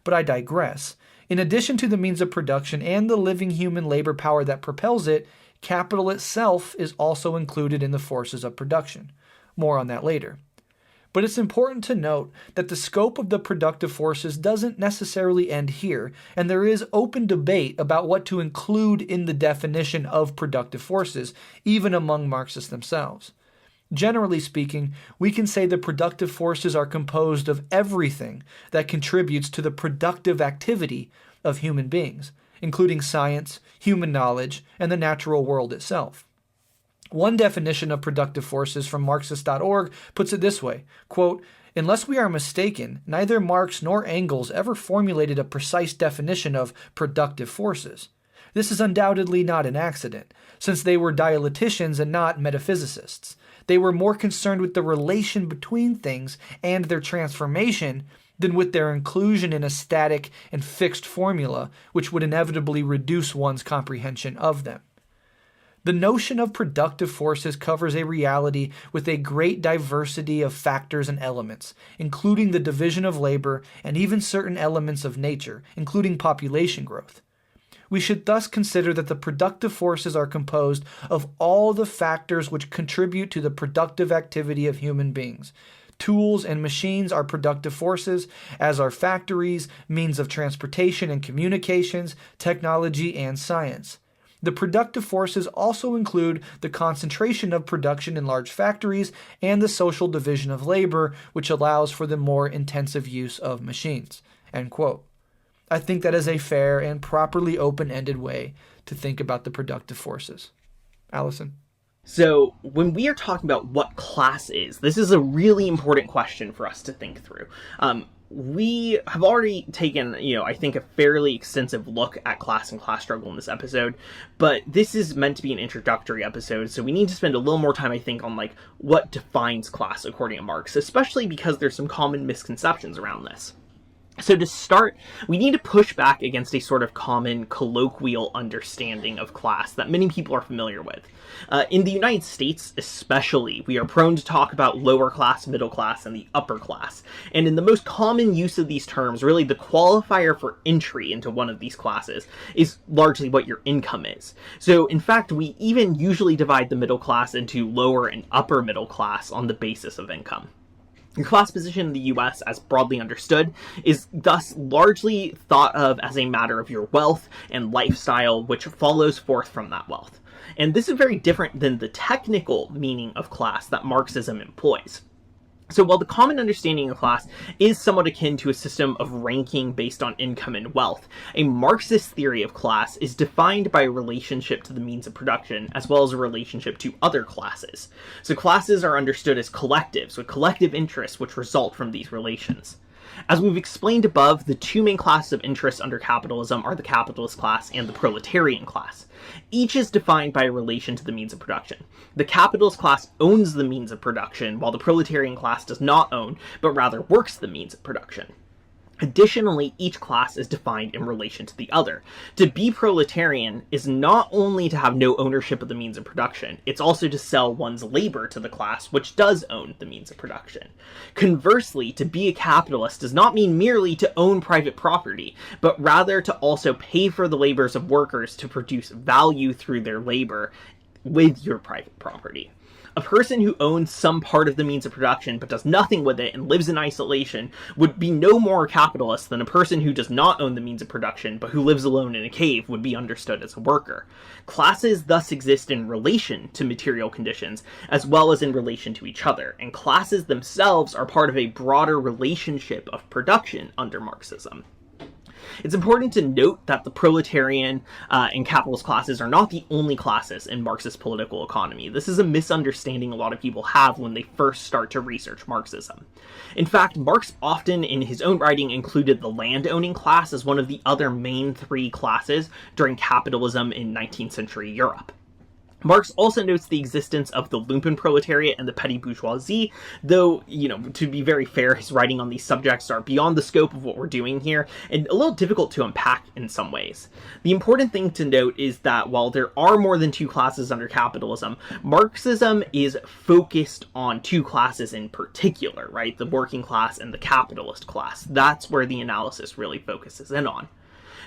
But I digress. In addition to the means of production and the living human labor power that propels it, capital itself is also included in the forces of production. More on that later. But it's important to note that the scope of the productive forces doesn't necessarily end here, and there is open debate about what to include in the definition of productive forces, even among Marxists themselves. Generally speaking, we can say the productive forces are composed of everything that contributes to the productive activity of human beings, including science, human knowledge, and the natural world itself. One definition of productive forces from Marxist.org puts it this way, quote, "Unless we are mistaken, neither Marx nor Engels ever formulated a precise definition of productive forces. This is undoubtedly not an accident, since they were dialecticians and not metaphysicists. They were more concerned with the relation between things and their transformation than with their inclusion in a static and fixed formula, which would inevitably reduce one's comprehension of them. The notion of productive forces covers a reality with a great diversity of factors and elements, including the division of labor and even certain elements of nature, including population growth. We should thus consider that the productive forces are composed of all the factors which contribute to the productive activity of human beings. Tools and machines are productive forces, as are factories, means of transportation and communications, technology, and science. The productive forces also include the concentration of production in large factories and the social division of labor, which allows for the more intensive use of machines." End quote. I think that is a fair and properly open-ended way to think about the productive forces. Alyson? So, when we are talking about what class is, this is a really important question for us to think through. we have already taken, I think a fairly extensive look at class and class struggle in this episode, but this is meant to be an introductory episode, so we need to spend a little more time, I think, on like what defines class according to Marx, especially because there's some common misconceptions around this. So to start, we need to push back against a sort of common colloquial understanding of class that many people are familiar with. In the United States, especially, we are prone to talk about lower class, middle class, and the upper class. And in the most common use of these terms, really the qualifier for entry into one of these classes is largely what your income is. So in fact, we even usually divide the middle class into lower and upper middle class on the basis of income. Your class position in the US, as broadly understood, is thus largely thought of as a matter of your wealth and lifestyle, which follows forth from that wealth. And this is very different than the technical meaning of class that Marxism employs. So while the common understanding of class is somewhat akin to a system of ranking based on income and wealth, a Marxist theory of class is defined by a relationship to the means of production as well as a relationship to other classes. So classes are understood as collectives with collective interests which result from these relations. As we've explained above, the two main classes of interest under capitalism are the capitalist class and the proletarian class. Each is defined by a relation to the means of production. The capitalist class owns the means of production, while the proletarian class does not own, but rather works the means of production. Additionally, each class is defined in relation to the other. To be proletarian is not only to have no ownership of the means of production, it's also to sell one's labor to the class which does own the means of production. Conversely, to be a capitalist does not mean merely to own private property, but rather to also pay for the labors of workers to produce value through their labor with your private property. A person who owns some part of the means of production but does nothing with it and lives in isolation would be no more a capitalist than a person who does not own the means of production but who lives alone in a cave would be understood as a worker. Classes thus exist in relation to material conditions as well as in relation to each other, and classes themselves are part of a broader relationship of production under Marxism. It's important to note that the proletarian and capitalist classes are not the only classes in Marxist political economy. This is a misunderstanding a lot of people have when they first start to research Marxism. In fact, Marx often in his own writing included the land-owning class as one of the other main three classes during capitalism in 19th century Europe. Marx also notes the existence of the lumpenproletariat and the petty bourgeoisie, though, to be very fair, his writing on these subjects are beyond the scope of what we're doing here, and a little difficult to unpack in some ways. The important thing to note is that while there are more than two classes under capitalism, Marxism is focused on two classes in particular, right? The working class and the capitalist class. That's where the analysis really focuses in on.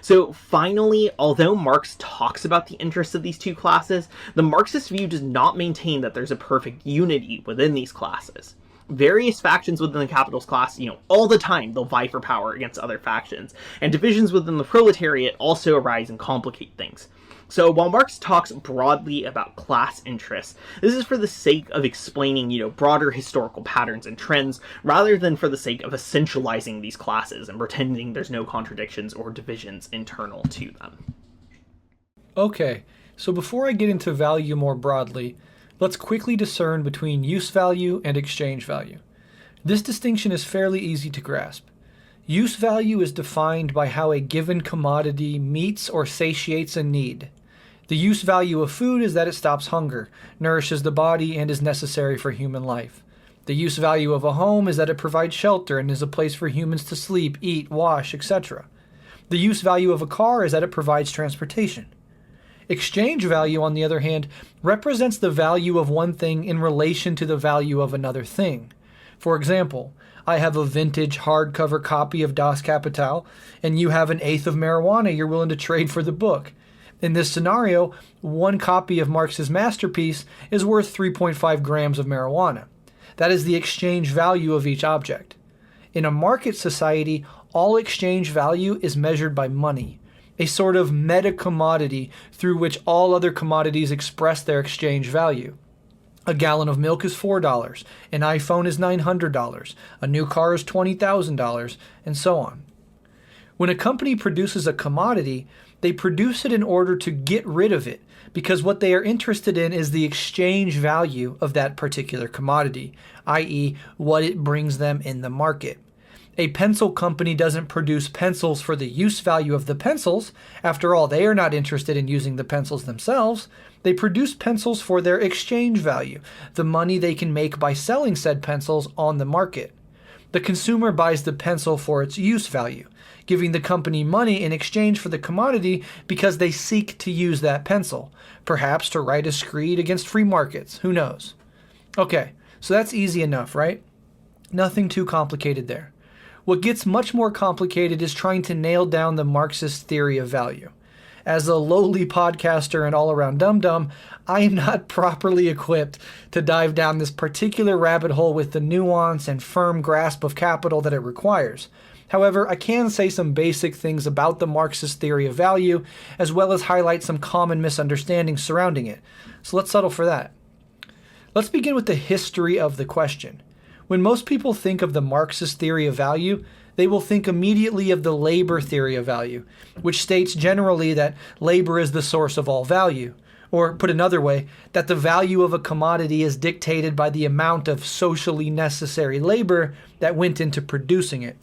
So finally, although Marx talks about the interests of these two classes, the Marxist view does not maintain that there's a perfect unity within these classes. Various factions within the capitalist class, all the time they'll vie for power against other factions, and divisions within the proletariat also arise and complicate things. So while Marx talks broadly about class interests, this is for the sake of explaining, broader historical patterns and trends, rather than for the sake of essentializing these classes and pretending there's no contradictions or divisions internal to them. Okay, so before I get into value more broadly, let's quickly discern between use value and exchange value. This distinction is fairly easy to grasp. Use value is defined by how a given commodity meets or satiates a need. The use value of food is that it stops hunger, nourishes the body, and is necessary for human life. The use value of a home is that it provides shelter and is a place for humans to sleep, eat, wash, etc. The use value of a car is that it provides transportation. Exchange value, on the other hand, represents the value of one thing in relation to the value of another thing. For example, I have a vintage hardcover copy of Das Kapital, and you have an eighth of marijuana you're willing to trade for the book. In this scenario, one copy of Marx's masterpiece is worth 3.5 grams of marijuana. That is the exchange value of each object. In a market society, all exchange value is measured by money, a sort of meta-commodity through which all other commodities express their exchange value. A gallon of milk is $4, an iPhone is $900, a new car is $20,000, and so on. When a company produces a commodity, they produce it in order to get rid of it, because what they are interested in is the exchange value of that particular commodity, i.e., what it brings them in the market. A pencil company doesn't produce pencils for the use value of the pencils. After all, they are not interested in using the pencils themselves. They produce pencils for their exchange value, the money they can make by selling said pencils on the market. The consumer buys the pencil for its use value, giving the company money in exchange for the commodity because they seek to use that pencil, perhaps to write a screed against free markets, who knows. Okay, so that's easy enough, right? Nothing too complicated there. What gets much more complicated is trying to nail down the Marxist theory of value. As a lowly podcaster and all-around dum-dum, I am not properly equipped to dive down this particular rabbit hole with the nuance and firm grasp of capital that it requires. However, I can say some basic things about the Marxist theory of value, as well as highlight some common misunderstandings surrounding it. So let's settle for that. Let's begin with the history of the question. When most people think of the Marxist theory of value, they will think immediately of the labor theory of value, which states generally that labor is the source of all value. Or, put another way, that the value of a commodity is dictated by the amount of socially necessary labor that went into producing it.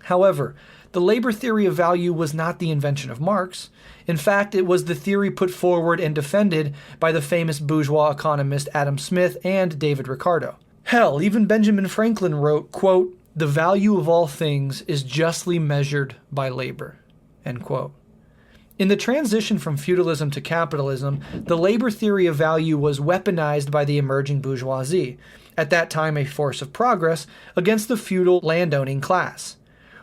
However, the labor theory of value was not the invention of Marx. In fact, it was the theory put forward and defended by the famous bourgeois economist Adam Smith and David Ricardo. Hell, even Benjamin Franklin wrote, quote, "The value of all things is justly measured by labor," end quote. In the transition from feudalism to capitalism, the labor theory of value was weaponized by the emerging bourgeoisie, at that time a force of progress, against the feudal landowning class.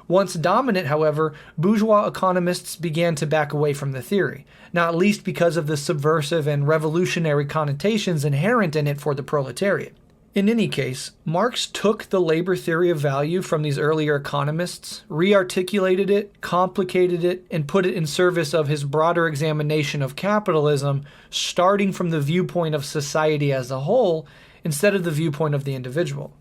Once dominant, however, bourgeois economists began to back away from the theory, not least because of the subversive and revolutionary connotations inherent in it for the proletariat. In any case, Marx took the labor theory of value from these earlier economists, re-articulated it, complicated it, and put it in service of his broader examination of capitalism, starting from the viewpoint of society as a whole, instead of the viewpoint of the individual.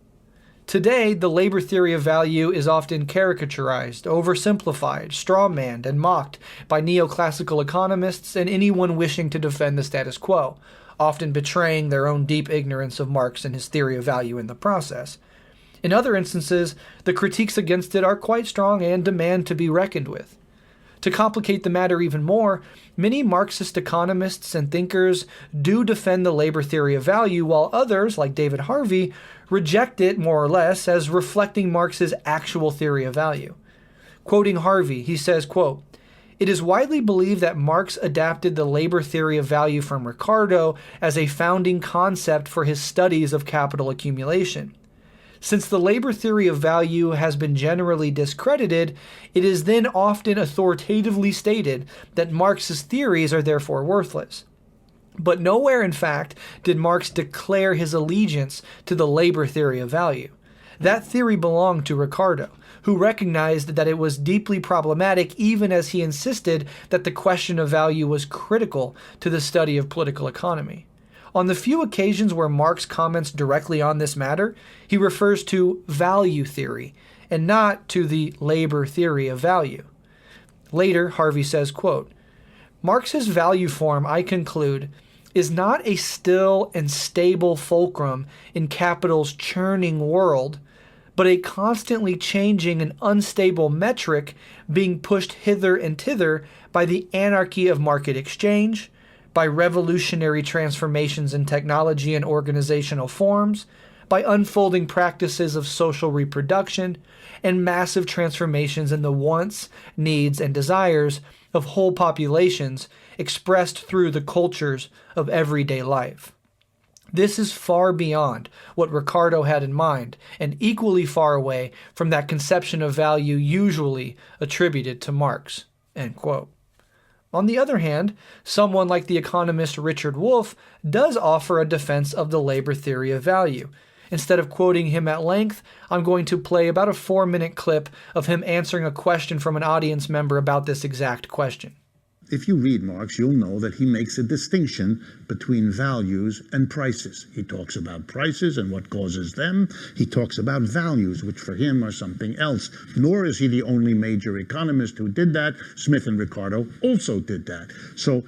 Today, the labor theory of value is often caricaturized, oversimplified, strawmanned, and mocked by neoclassical economists and anyone wishing to defend the status quo, often betraying their own deep ignorance of Marx and his theory of value in the process. In other instances, the critiques against it are quite strong and demand to be reckoned with. To complicate the matter even more, many Marxist economists and thinkers do defend the labor theory of value, while others, like David Harvey, reject it more or less as reflecting Marx's actual theory of value. Quoting Harvey, he says, quote, "It is widely believed that Marx adapted the labor theory of value from Ricardo as a founding concept for his studies of capital accumulation. Since the labor theory of value has been generally discredited, it is then often authoritatively stated that Marx's theories are therefore worthless. But nowhere, in fact, did Marx declare his allegiance to the labor theory of value. That theory belonged to Ricardo, who recognized that it was deeply problematic even as he insisted that the question of value was critical to the study of political economy. On the few occasions where Marx comments directly on this matter, he refers to value theory and not to the labor theory of value." Later, Harvey says, quote, "Marx's value form, I conclude, is not a still and stable fulcrum in capital's churning world, but a constantly changing and unstable metric being pushed hither and thither by the anarchy of market exchange, by revolutionary transformations in technology and organizational forms, by unfolding practices of social reproduction, and massive transformations in the wants, needs, and desires of whole populations expressed through the cultures of everyday life. This is far beyond what Ricardo had in mind, and equally far away from that conception of value usually attributed to Marx." End quote. On the other hand, someone like the economist Richard Wolff does offer a defense of the labor theory of value. Instead of quoting him at length, I'm going to play about a 4-minute clip of him answering a question from an audience member about this exact question. If you read Marx, you'll know that he makes a distinction between values and prices. He talks about prices and what causes them. He talks about values, which for him are something else. Nor is he the only major economist who did that. Smith and Ricardo also did that. So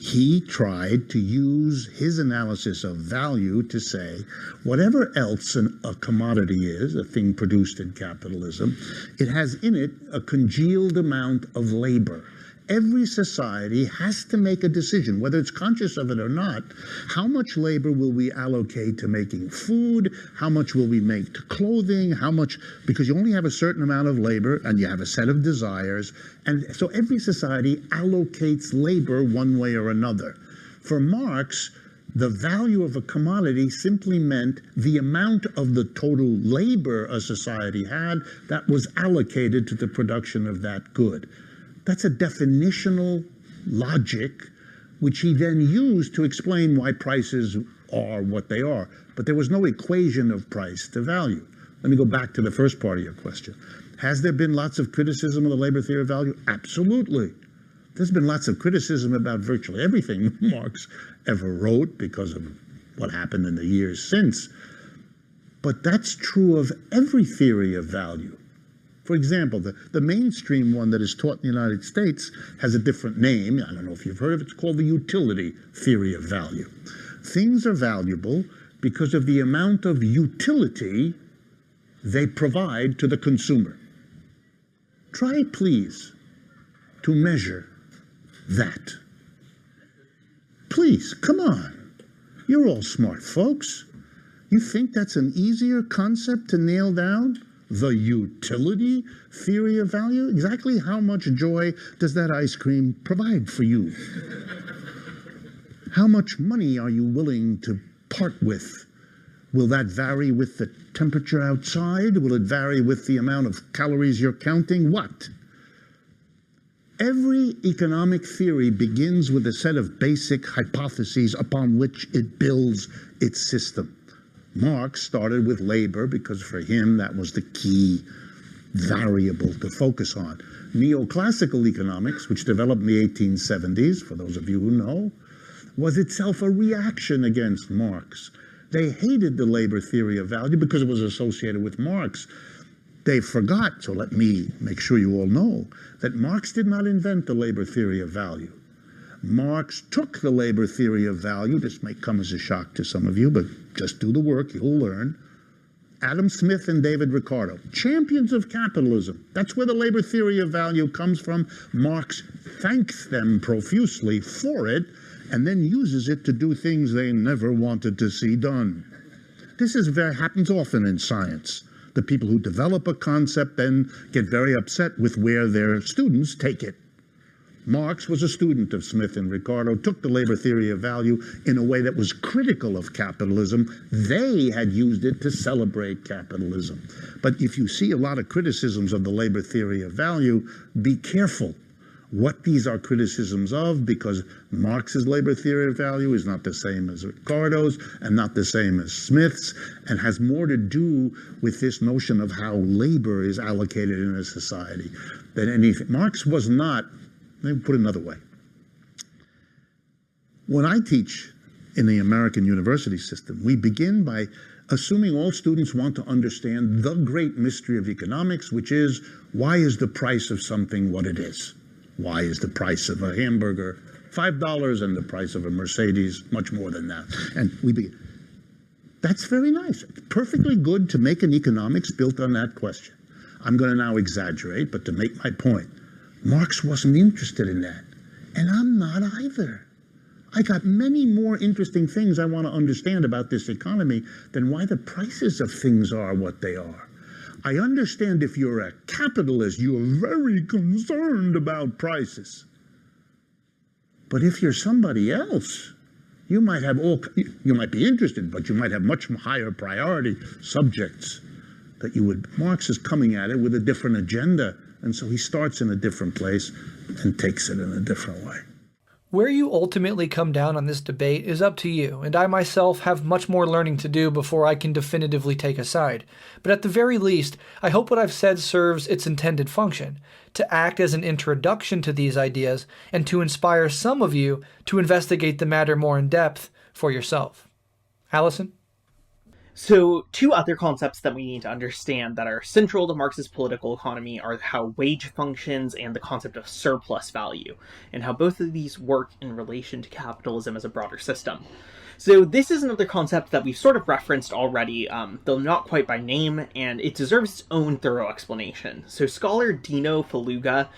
He tried to use his analysis of value to say whatever else a commodity is, a thing produced in capitalism, it has in it a congealed amount of labor. Every society has to make a decision, whether it's conscious of it or not. How much labor will we allocate to making food? How much will we make to clothing? How much, because you only have a certain amount of labor and you have a set of desires. And so every society allocates labor one way or another. For Marx, the value of a commodity simply meant the amount of the total labor a society had that was allocated to the production of that good. That's a definitional logic, which he then used to explain why prices are what they are. But there was no equation of price to value. Let me go back to the first part of your question. Has there been lots of criticism of the labor theory of value? Absolutely. There's been lots of criticism about virtually everything Marx ever wrote because of what happened in the years since. But that's true of every theory of value. For example, the mainstream one that is taught in the United States has a different name. I don't know if you've heard of it. It's called the utility theory of value. Things are valuable because of the amount of utility they provide to the consumer. Try, please, to measure that. Please, come on. You're all smart folks. You think that's an easier concept to nail down? The utility theory of value? Exactly how much joy does that ice cream provide for you? How much money are you willing to part with? Will that vary with the temperature outside? Will it vary with the amount of calories you're counting? What? Every economic theory begins with a set of basic hypotheses upon which it builds its system. Marx started with labor because for him that was the key variable to focus on. Neoclassical economics, which developed in the 1870s, for those of you who know, was itself a reaction against Marx. They hated the labor theory of value because it was associated with Marx. They forgot, so let me make sure you all know, that Marx did not invent the labor theory of value. Marx took the labor theory of value. This may come as a shock to some of you, but just do the work, you'll learn. Adam Smith and David Ricardo, champions of capitalism. That's where the labor theory of value comes from. Marx thanks them profusely for it and then uses it to do things they never wanted to see done. This happens often in science. The people who develop a concept then get very upset with where their students take it. Marx was a student of Smith and Ricardo, took the labor theory of value in a way that was critical of capitalism. They had used it to celebrate capitalism. But if you see a lot of criticisms of the labor theory of value, be careful what these are criticisms of, because Marx's labor theory of value is not the same as Ricardo's and not the same as Smith's, and has more to do with this notion of how labor is allocated in a society than anything. Marx was not. Let me put it another way. When I teach in the American university system, we begin by assuming all students want to understand the great mystery of economics, which is, why is the price of something what it is? Why is the price of a hamburger $5 and the price of a Mercedes much more than that? And we begin. That's very nice. It's perfectly good to make an economics built on that question. I'm going to now exaggerate, but to make my point, Marx wasn't interested in that, and I'm not either. I got many more interesting things I want to understand about this economy than why the prices of things are what they are. I understand if you're a capitalist, you're very concerned about prices. But if you're somebody else, you might be interested, but you might have much higher priority subjects that you would. Marx is coming at it with a different agenda. And so he starts in a different place and takes it in a different way. Where you ultimately come down on this debate is up to you, and I myself have much more learning to do before I can definitively take a side. But at the very least, I hope what I've said serves its intended function, to act as an introduction to these ideas and to inspire some of you to investigate the matter more in depth for yourself. Alyson? So, two other concepts that we need to understand that are central to Marxist political economy are how wage functions and the concept of surplus value, and how both of these work in relation to capitalism as a broader system. So this is another concept that we've sort of referenced already, though not quite by name, and it deserves its own thorough explanation. So scholar Dino Faluga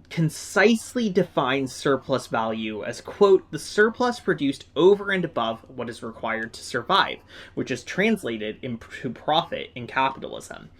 concisely defines surplus value as, quote, the surplus produced over and above what is required to survive, which is translated into profit in capitalism.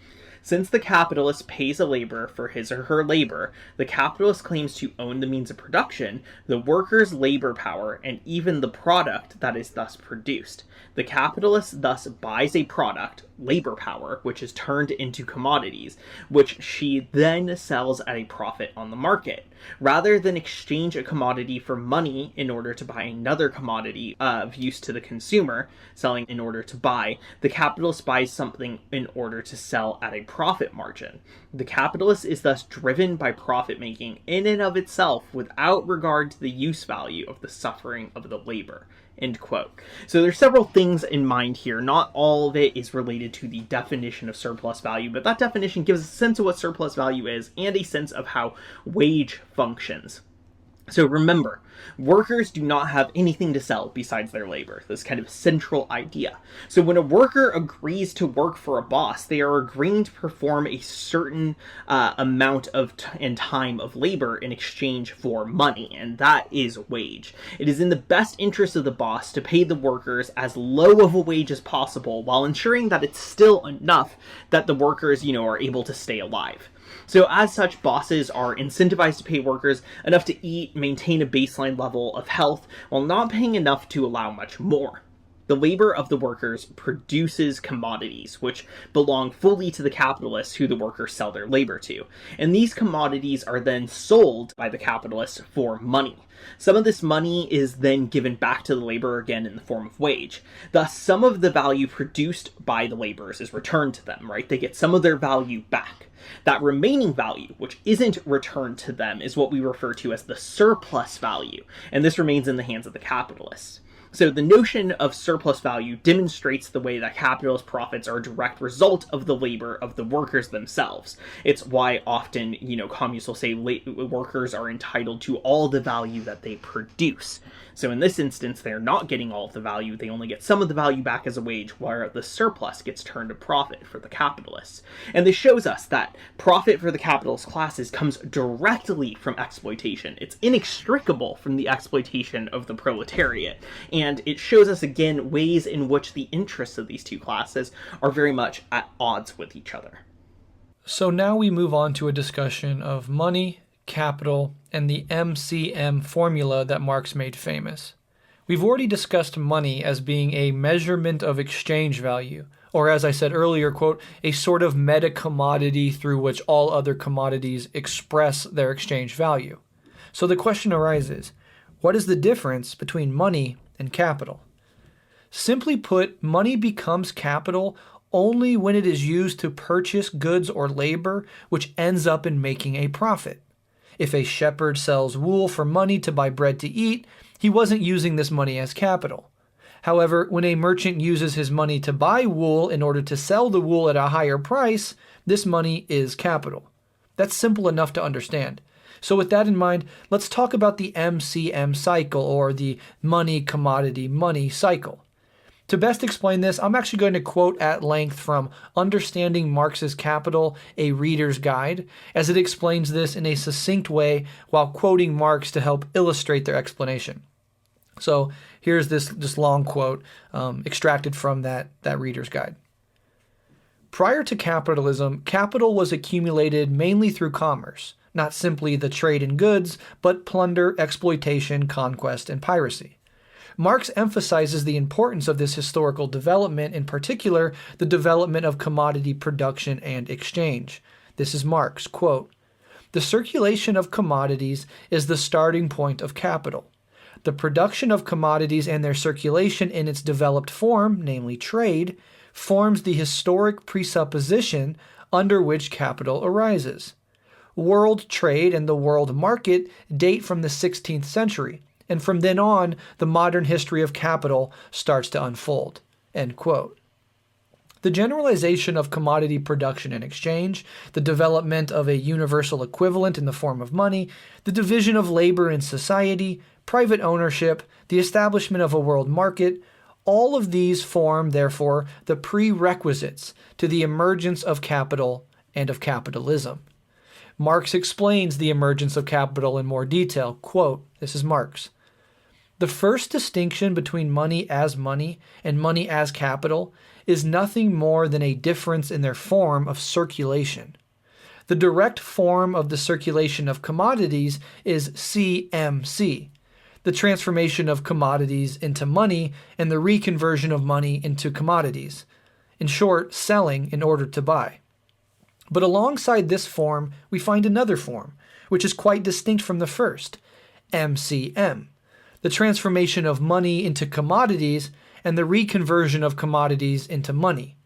Since the capitalist pays a laborer for his or her labor, the capitalist claims to own the means of production, the worker's labor power, and even the product that is thus produced. The capitalist thus buys a product, labor power, which is turned into commodities, which she then sells at a profit on the market. Rather than exchange a commodity for money in order to buy another commodity of use to the consumer, selling in order to buy, the capitalist buys something in order to sell at a profit margin. The capitalist is thus driven by profit making in and of itself without regard to the use value of the suffering of the labor. End quote. So there's several things in mind here. Not all of it is related to the definition of surplus value, but that definition gives a sense of what surplus value is and a sense of how wage functions. So remember, workers do not have anything to sell besides their labor. This kind of central idea. So when a worker agrees to work for a boss, they are agreeing to perform a certain amount of and time of labor in exchange for money, and that is wage. It is in the best interest of the boss to pay the workers as low of a wage as possible while ensuring that it's still enough that the workers, are able to stay alive. So as such, bosses are incentivized to pay workers enough to eat, maintain a baseline level of health, while not paying enough to allow much more. The labor of the workers produces commodities, which belong fully to the capitalists who the workers sell their labor to. And these commodities are then sold by the capitalists for money. Some of this money is then given back to the laborer again in the form of wage. Thus, some of the value produced by the laborers is returned to them, right? They get some of their value back. That remaining value, which isn't returned to them, is what we refer to as the surplus value, and this remains in the hands of the capitalists. So the notion of surplus value demonstrates the way that capitalist profits are a direct result of the labor of the workers themselves. It's why often, communists will say workers are entitled to all the value that they produce. So in this instance, they're not getting all of the value, they only get some of the value back as a wage, where the surplus gets turned to profit for the capitalists. And this shows us that profit for the capitalist classes comes directly from exploitation. It's inextricable from the exploitation of the proletariat. And it shows us again ways in which the interests of these two classes are very much at odds with each other. So now we move on to a discussion of money, capital, and the MCM formula that Marx made famous. We've already discussed money as being a measurement of exchange value, or as I said earlier, quote, a sort of meta commodity through which all other commodities express their exchange value. So the question arises, what is the difference between money and capital? Simply put, money becomes capital only when it is used to purchase goods or labor, which ends up in making a profit. If a shepherd sells wool for money to buy bread to eat, he wasn't using this money as capital. However, when a merchant uses his money to buy wool in order to sell the wool at a higher price, this money is capital. That's simple enough to understand. So with that in mind, let's talk about the MCM cycle, or the money, commodity, money cycle. To best explain this, I'm actually going to quote at length from Understanding Marx's Capital, a Reader's Guide, as it explains this in a succinct way while quoting Marx to help illustrate their explanation. So here's this long quote extracted from that Reader's Guide. Prior to capitalism, capital was accumulated mainly through commerce, not simply the trade in goods, but plunder, exploitation, conquest, and piracy. Marx emphasizes the importance of this historical development, in particular, the development of commodity production and exchange. This is Marx, quote, "The circulation of commodities is the starting point of capital. The production of commodities and their circulation in its developed form, namely trade, forms the historic presupposition under which capital arises. World trade and the world market date from the 16th century, and from then on, the modern history of capital starts to unfold." End quote. the generalization of commodity production and exchange, the development of a universal equivalent in the form of money, the division of labor in society, private ownership, the establishment of a world market, all of these form, therefore, the prerequisites to the emergence of capital and of capitalism. Marx explains the emergence of capital in more detail. Quote, this is Marx. The first distinction between money as money and money as capital is nothing more than a difference in their form of circulation. The direct form of the circulation of commodities is CMC, the transformation of commodities into money and the reconversion of money into commodities. In short, selling in order to buy. But alongside this form, we find another form, which is quite distinct from the first, MCM, the transformation of money into commodities and the reconversion of commodities into money.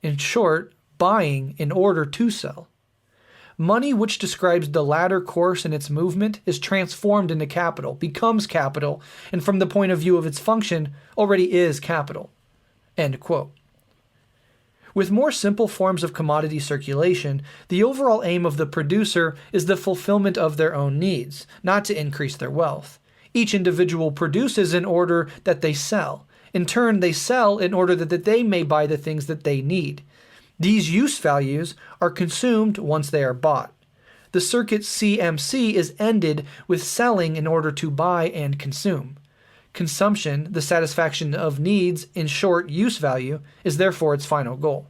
In short, buying in order to sell. Money, which describes the latter course in its movement, is transformed into capital, becomes capital, and from the point of view of its function, already is capital. End quote. With more simple forms of commodity circulation, the overall aim of the producer is the fulfillment of their own needs, not to increase their wealth. Each individual produces in order that they sell. In turn, they sell in order that they may buy the things that they need. These use values are consumed once they are bought. The circuit CMC is ended with selling in order to buy and consume. Consumption, the satisfaction of needs, in short, use value, is therefore its final goal.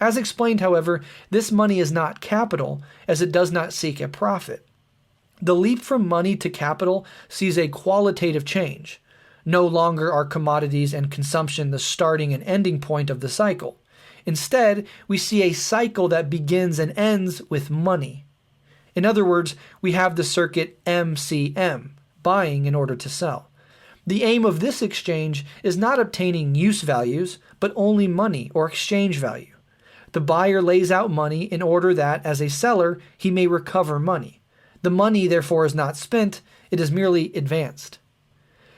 As explained, however, this money is not capital, as it does not seek a profit. The leap from money to capital sees a qualitative change. No longer are commodities and consumption the starting and ending point of the cycle. Instead, we see a cycle that begins and ends with money. In other words, we have the circuit MCM, buying in order to sell. The aim of this exchange is not obtaining use values, but only money or exchange value. The buyer lays out money in order that, as a seller, he may recover money. The money, therefore, is not spent, it is merely advanced.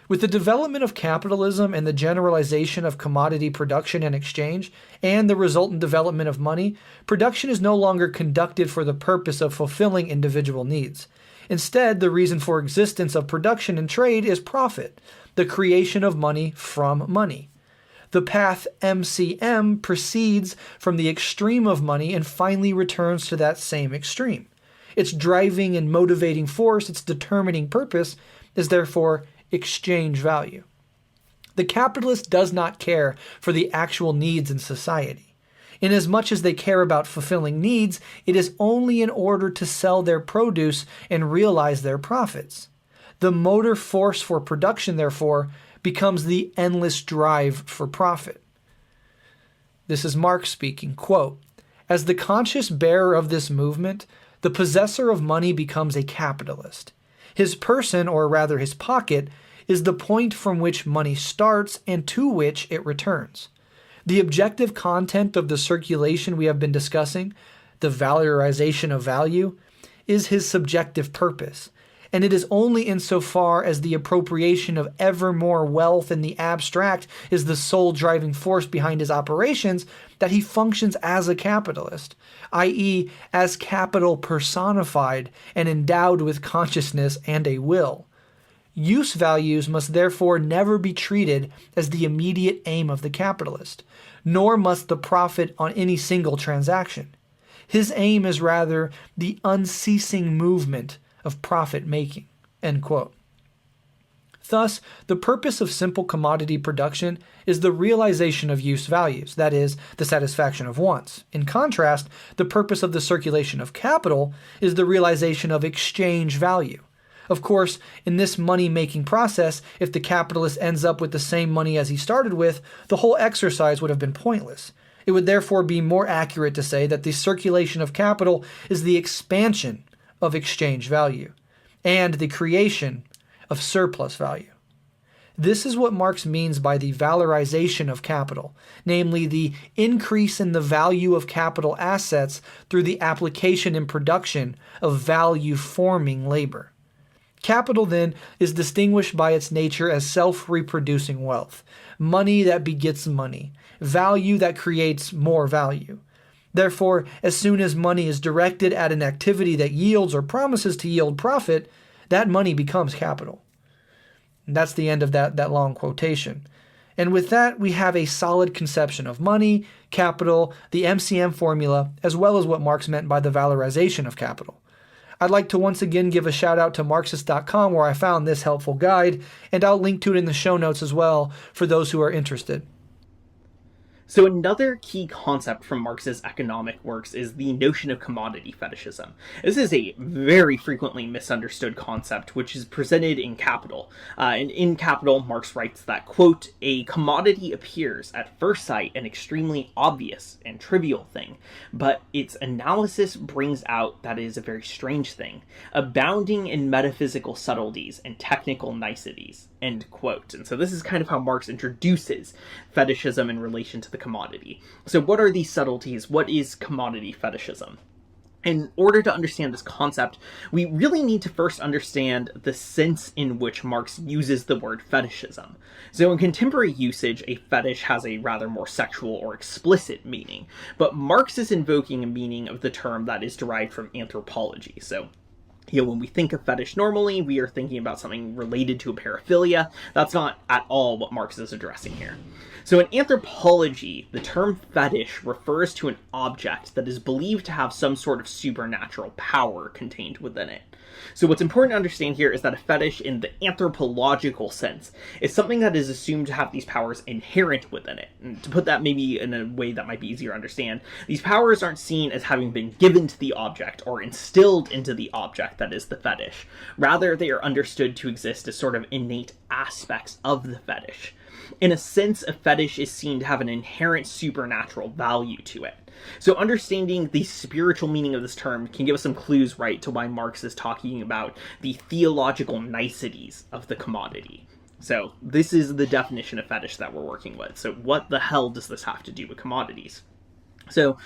With the development of capitalism and the generalization of commodity production and exchange, and the resultant development of money, production is no longer conducted for the purpose of fulfilling individual needs. Instead, the reason for existence of production and trade is profit, the creation of money from money. The path MCM proceeds from the extreme of money and finally returns to that same extreme. Its driving and motivating force, its determining purpose, is therefore exchange value. The capitalist does not care for the actual needs in society. Inasmuch as they care about fulfilling needs, it is only in order to sell their produce and realize their profits. The motor force for production, therefore, becomes the endless drive for profit. This is Marx speaking, quote, "As the conscious bearer of this movement, the possessor of money becomes a capitalist. His person, or rather his pocket, is the point from which money starts and to which it returns. The objective content of the circulation we have been discussing, the valorization of value, is his subjective purpose, and it is only insofar as the appropriation of ever more wealth in the abstract is the sole driving force behind his operations that he functions as a capitalist, i.e., as capital personified and endowed with consciousness and a will. Use values must therefore never be treated as the immediate aim of the capitalist, nor must the profit on any single transaction. His aim is rather the unceasing movement of profit making." End quote. Thus, the purpose of simple commodity production is the realization of use values, that is, the satisfaction of wants. In contrast, the purpose of the circulation of capital is the realization of exchange value. Of course, in this money-making process, if the capitalist ends up with the same money as he started with, the whole exercise would have been pointless. It would therefore be more accurate to say that the circulation of capital is the expansion of exchange value and the creation of surplus value. This is what Marx means by the valorization of capital, namely the increase in the value of capital assets through the application and production of value-forming labor. Capital, then, is distinguished by its nature as self-reproducing wealth, money that begets money, value that creates more value. Therefore, as soon as money is directed at an activity that yields or promises to yield profit, that money becomes capital. And that's the end of that long quotation. And with that, we have a solid conception of money, capital, the MCM formula, as well as what Marx meant by the valorization of capital. I'd like to once again give a shout out to Marxist.com where I found this helpful guide, and I'll link to it in the show notes as well for those who are interested. So another key concept from Marx's economic works is the notion of commodity fetishism. This is a very frequently misunderstood concept, which is presented in Capital. And in Capital, Marx writes that, quote, "A commodity appears at first sight an extremely obvious and trivial thing, but its analysis brings out that it is a very strange thing, abounding in metaphysical subtleties and technical niceties." End quote. And so this is kind of how Marx introduces fetishism in relation to the commodity. So what are these subtleties? What is commodity fetishism? In order to understand this concept, we really need to first understand the sense in which Marx uses the word fetishism. So in contemporary usage, a fetish has a rather more sexual or explicit meaning, but Marx is invoking a meaning of the term that is derived from anthropology. So when we think of fetish normally, we are thinking about something related to a paraphilia. That's not at all what Marx is addressing here. So in anthropology, the term fetish refers to an object that is believed to have some sort of supernatural power contained within it. So what's important to understand here is that a fetish in the anthropological sense is something that is assumed to have these powers inherent within it. And to put that maybe in a way that might be easier to understand, these powers aren't seen as having been given to the object or instilled into the object that is the fetish. Rather, they are understood to exist as sort of innate aspects of the fetish. In a sense, a fetish is seen to have an inherent supernatural value to it. So understanding the spiritual meaning of this term can give us some clues, right, to why Marx is talking about the theological niceties of the commodity. So this is the definition of fetish that we're working with. So what the hell does this have to do with commodities? So,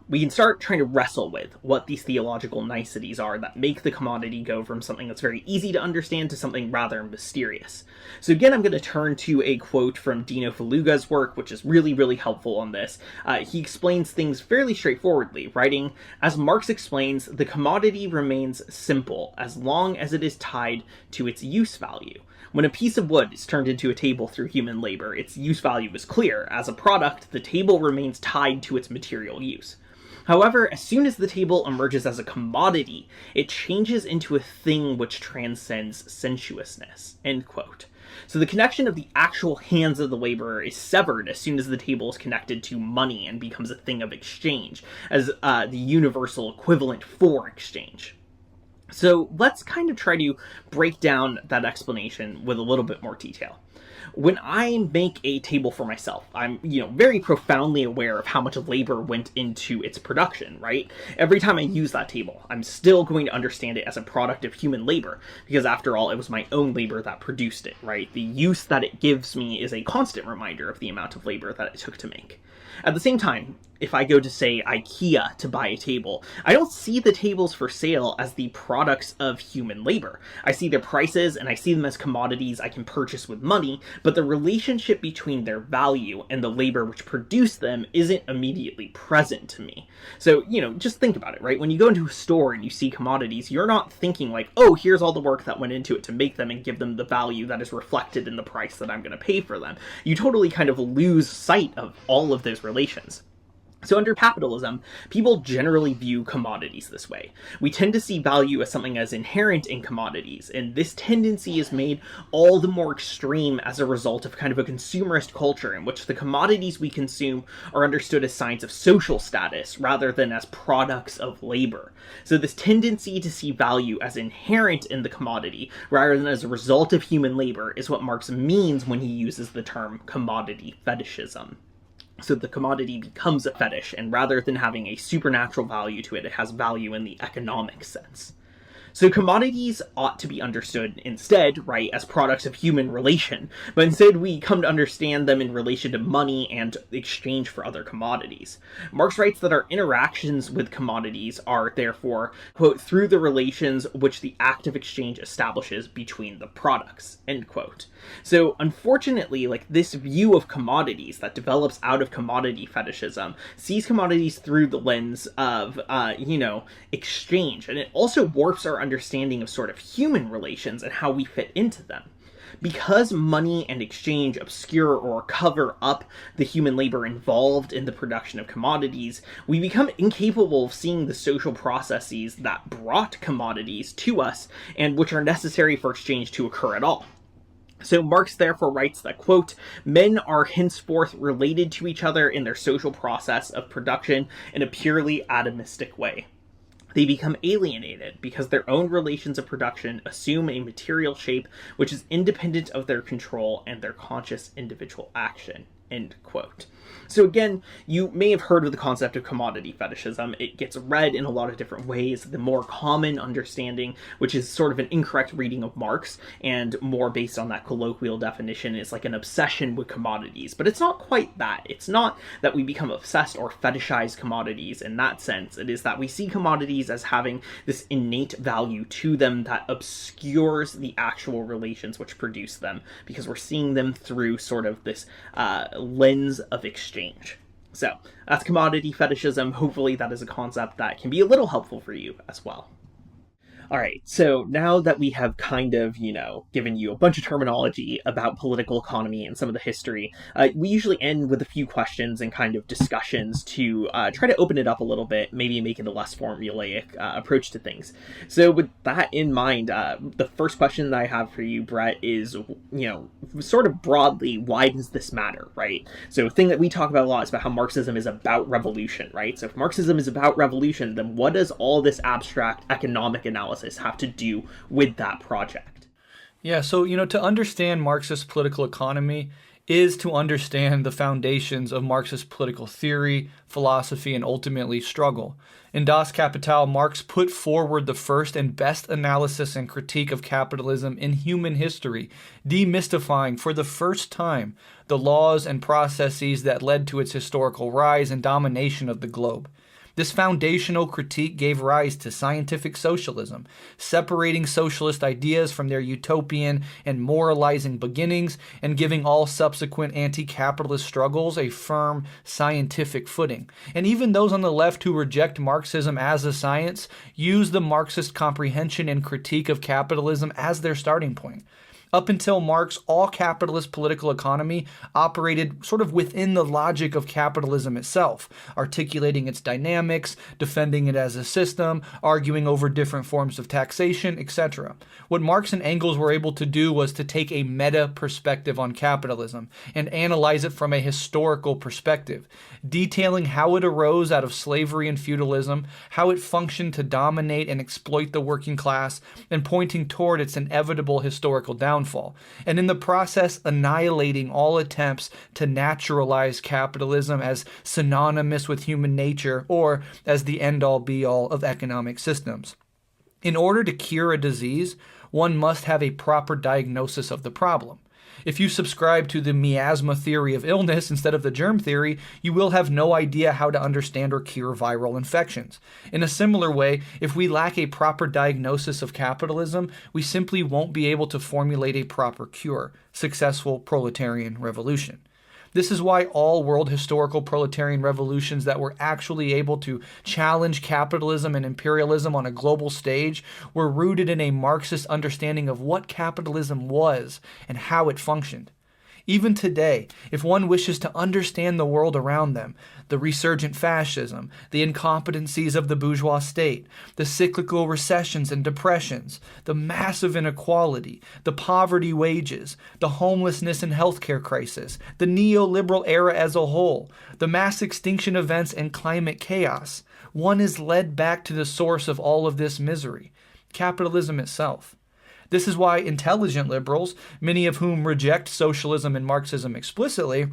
we can start trying to wrestle with what these theological niceties are that make the commodity go from something that's very easy to understand to something rather mysterious. So again, I'm going to turn to a quote from Dino Faluga's work, which is really, really helpful on this. He explains things fairly straightforwardly, writing, "As Marx explains, the commodity remains simple as long as it is tied to its use value. When a piece of wood is turned into a table through human labor, its use value is clear. As a product, the table remains tied to its material use. However, as soon as the table emerges as a commodity, it changes into a thing which transcends sensuousness." End quote. So the connection of the actual hands of the laborer is severed as soon as the table is connected to money and becomes a thing of exchange, as the universal equivalent for exchange. So let's kind of try to break down that explanation with a little bit more detail. When I make a table for myself, I'm, very profoundly aware of how much labor went into its production, right? Every time I use that table, I'm still going to understand it as a product of human labor, because after all, it was my own labor that produced it, right? The use that it gives me is a constant reminder of the amount of labor that it took to make. At the same time, if I go to, say, IKEA to buy a table, I don't see the tables for sale as the products of human labor. I see their prices and I see them as commodities I can purchase with money, but the relationship between their value and the labor which produced them isn't immediately present to me. So, just think about it, right? When you go into a store and you see commodities, you're not thinking like, oh, here's all the work that went into it to make them and give them the value that is reflected in the price that I'm going to pay for them. You totally kind of lose sight of all of those relations. So under capitalism, people generally view commodities this way. We tend to see value as something as inherent in commodities, and this tendency is made all the more extreme as a result of kind of a consumerist culture in which the commodities we consume are understood as signs of social status rather than as products of labor. So this tendency to see value as inherent in the commodity rather than as a result of human labor is what Marx means when he uses the term commodity fetishism. So the commodity becomes a fetish, and rather than having a supernatural value to it, it has value in the economic sense. So commodities ought to be understood instead, right, as products of human relation, but instead we come to understand them in relation to money and exchange for other commodities. Marx writes that our interactions with commodities are therefore, quote, through the relations which the act of exchange establishes between the products, end quote. So unfortunately, like, this view of commodities that develops out of commodity fetishism sees commodities through the lens of, exchange, and it also warps our understanding of sort of human relations and how we fit into them. Because money and exchange obscure or cover up the human labor involved in the production of commodities, we become incapable of seeing the social processes that brought commodities to us and which are necessary for exchange to occur at all. So Marx therefore writes that, quote, men are henceforth related to each other in their social process of production in a purely atomistic way. They become alienated because their own relations of production assume a material shape which is independent of their control and their conscious individual action, end quote. So again, you may have heard of the concept of commodity fetishism. It gets read in a lot of different ways. The more common understanding, which is sort of an incorrect reading of Marx and more based on that colloquial definition, is like an obsession with commodities. But it's not quite that. It's not that we become obsessed or fetishize commodities in that sense. It is that we see commodities as having this innate value to them that obscures the actual relations which produce them, because we're seeing them through sort of this lens of exchange. So that's commodity fetishism. Hopefully that is a concept that can be a little helpful for you as well. All right, so now that we have kind of, given you a bunch of terminology about political economy and some of the history, we usually end with a few questions and kind of discussions to try to open it up a little bit, maybe make it a less formulaic approach to things. So with that in mind, the first question that I have for you, Brett, is, sort of broadly, why does this matter, right? So a thing that we talk about a lot is about how Marxism is about revolution, right? So if Marxism is about revolution, then what does all this abstract economic analysis have to do with that project? Yeah, so, to understand Marxist political economy is to understand the foundations of Marxist political theory, philosophy, and ultimately struggle. In Das Kapital, Marx put forward the first and best analysis and critique of capitalism in human history, demystifying for the first time the laws and processes that led to its historical rise and domination of the globe. This foundational critique gave rise to scientific socialism, separating socialist ideas from their utopian and moralizing beginnings and giving all subsequent anti-capitalist struggles a firm scientific footing. And even those on the left who reject Marxism as a science use the Marxist comprehension and critique of capitalism as their starting point. Up until Marx, all capitalist political economy operated sort of within the logic of capitalism itself, articulating its dynamics, defending it as a system, arguing over different forms of taxation, etc. What Marx and Engels were able to do was to take a meta perspective on capitalism and analyze it from a historical perspective, detailing how it arose out of slavery and feudalism, how it functioned to dominate and exploit the working class, and pointing toward its inevitable historical downfall. And in the process annihilating all attempts to naturalize capitalism as synonymous with human nature or as the end-all be-all of economic systems. In order to cure a disease, one must have a proper diagnosis of the problem. If you subscribe to the miasma theory of illness instead of the germ theory, you will have no idea how to understand or cure viral infections. In a similar way, if we lack a proper diagnosis of capitalism, we simply won't be able to formulate a proper cure, successful proletarian revolution. This is why all world historical proletarian revolutions that were actually able to challenge capitalism and imperialism on a global stage were rooted in a Marxist understanding of what capitalism was and how it functioned. Even today, if one wishes to understand the world around them, the resurgent fascism, the incompetencies of the bourgeois state, the cyclical recessions and depressions, the massive inequality, the poverty wages, the homelessness and healthcare crisis, the neoliberal era as a whole, the mass extinction events and climate chaos, one is led back to the source of all of this misery, capitalism itself. This is why intelligent liberals, many of whom reject socialism and Marxism explicitly,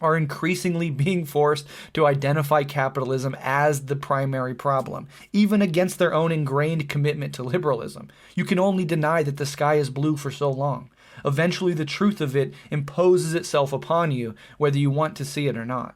are increasingly being forced to identify capitalism as the primary problem, even against their own ingrained commitment to liberalism. You can only deny that the sky is blue for so long. Eventually, the truth of it imposes itself upon you, whether you want to see it or not.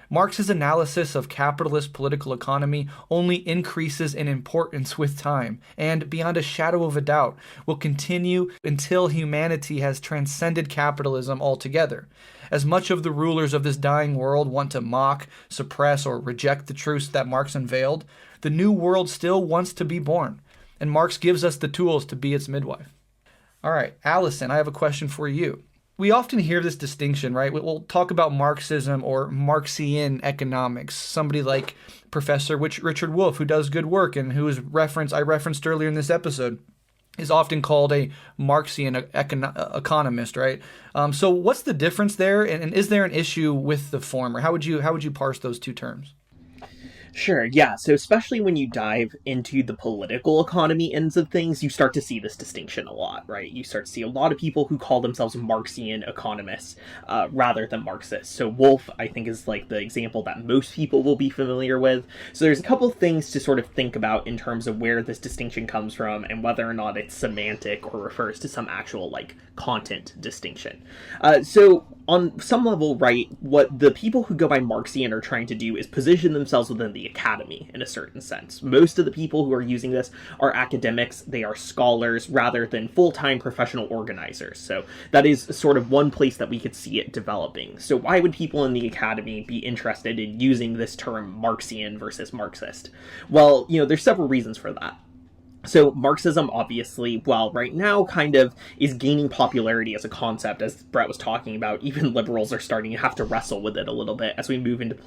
Marx's analysis of capitalist political economy only increases in importance with time, and beyond a shadow of a doubt, will continue until humanity has transcended capitalism altogether. As much of the rulers of this dying world want to mock, suppress, or reject the truths that Marx unveiled, the new world still wants to be born, and Marx gives us the tools to be its midwife. All right, Alyson, I have a question for you. We often hear this distinction, right? We'll talk about Marxism or Marxian economics. Somebody like Professor Richard Wolff, who does good work and who is I referenced earlier in this episode, is often called a Marxian economist, right? So what's the difference there, and is there an issue with the former? How would you parse those two terms? Sure, yeah. So especially when you dive into the political economy ends of things, you start to see this distinction a lot, right? You start to see a lot of people who call themselves Marxian economists rather than Marxists. So Wolff, I think, is like the example that most people will be familiar with. So there's a couple things to sort of think about in terms of where this distinction comes from and whether or not it's semantic or refers to some actual like content distinction. So on some level, right, what the people who go by Marxian are trying to do is position themselves within the academy in a certain sense. Most of the people who are using this are academics, they are scholars rather than full-time professional organizers. So that is sort of one place that we could see it developing. So why would people in the academy be interested in using this term Marxian versus Marxist? Well, there's several reasons for that. So Marxism, obviously, while right now kind of is gaining popularity as a concept, as Brett was talking about, even liberals are starting to have to wrestle with it a little bit as we move into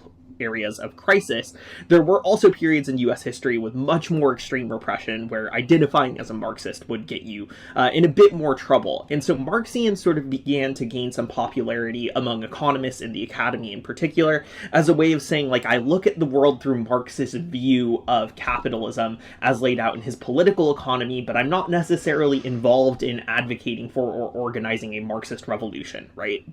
areas of crisis. There were also periods in U.S. history with much more extreme repression where identifying as a Marxist would get you in a bit more trouble. And so Marxian sort of began to gain some popularity among economists in the academy in particular as a way of saying, like, I look at the world through Marx's view of capitalism as laid out in his political economy, but I'm not necessarily involved in advocating for or organizing a Marxist revolution, right?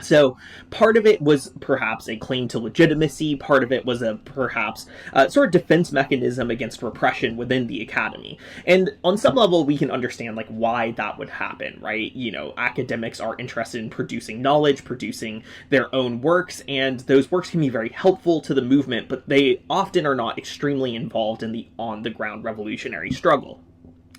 So part of it was perhaps a claim to legitimacy, part of it was a perhaps sort of defense mechanism against repression within the academy. And on some level, we can understand like why that would happen, right? Academics are interested in producing knowledge, producing their own works, and those works can be very helpful to the movement, but they often are not extremely involved in the on-the-ground revolutionary struggle.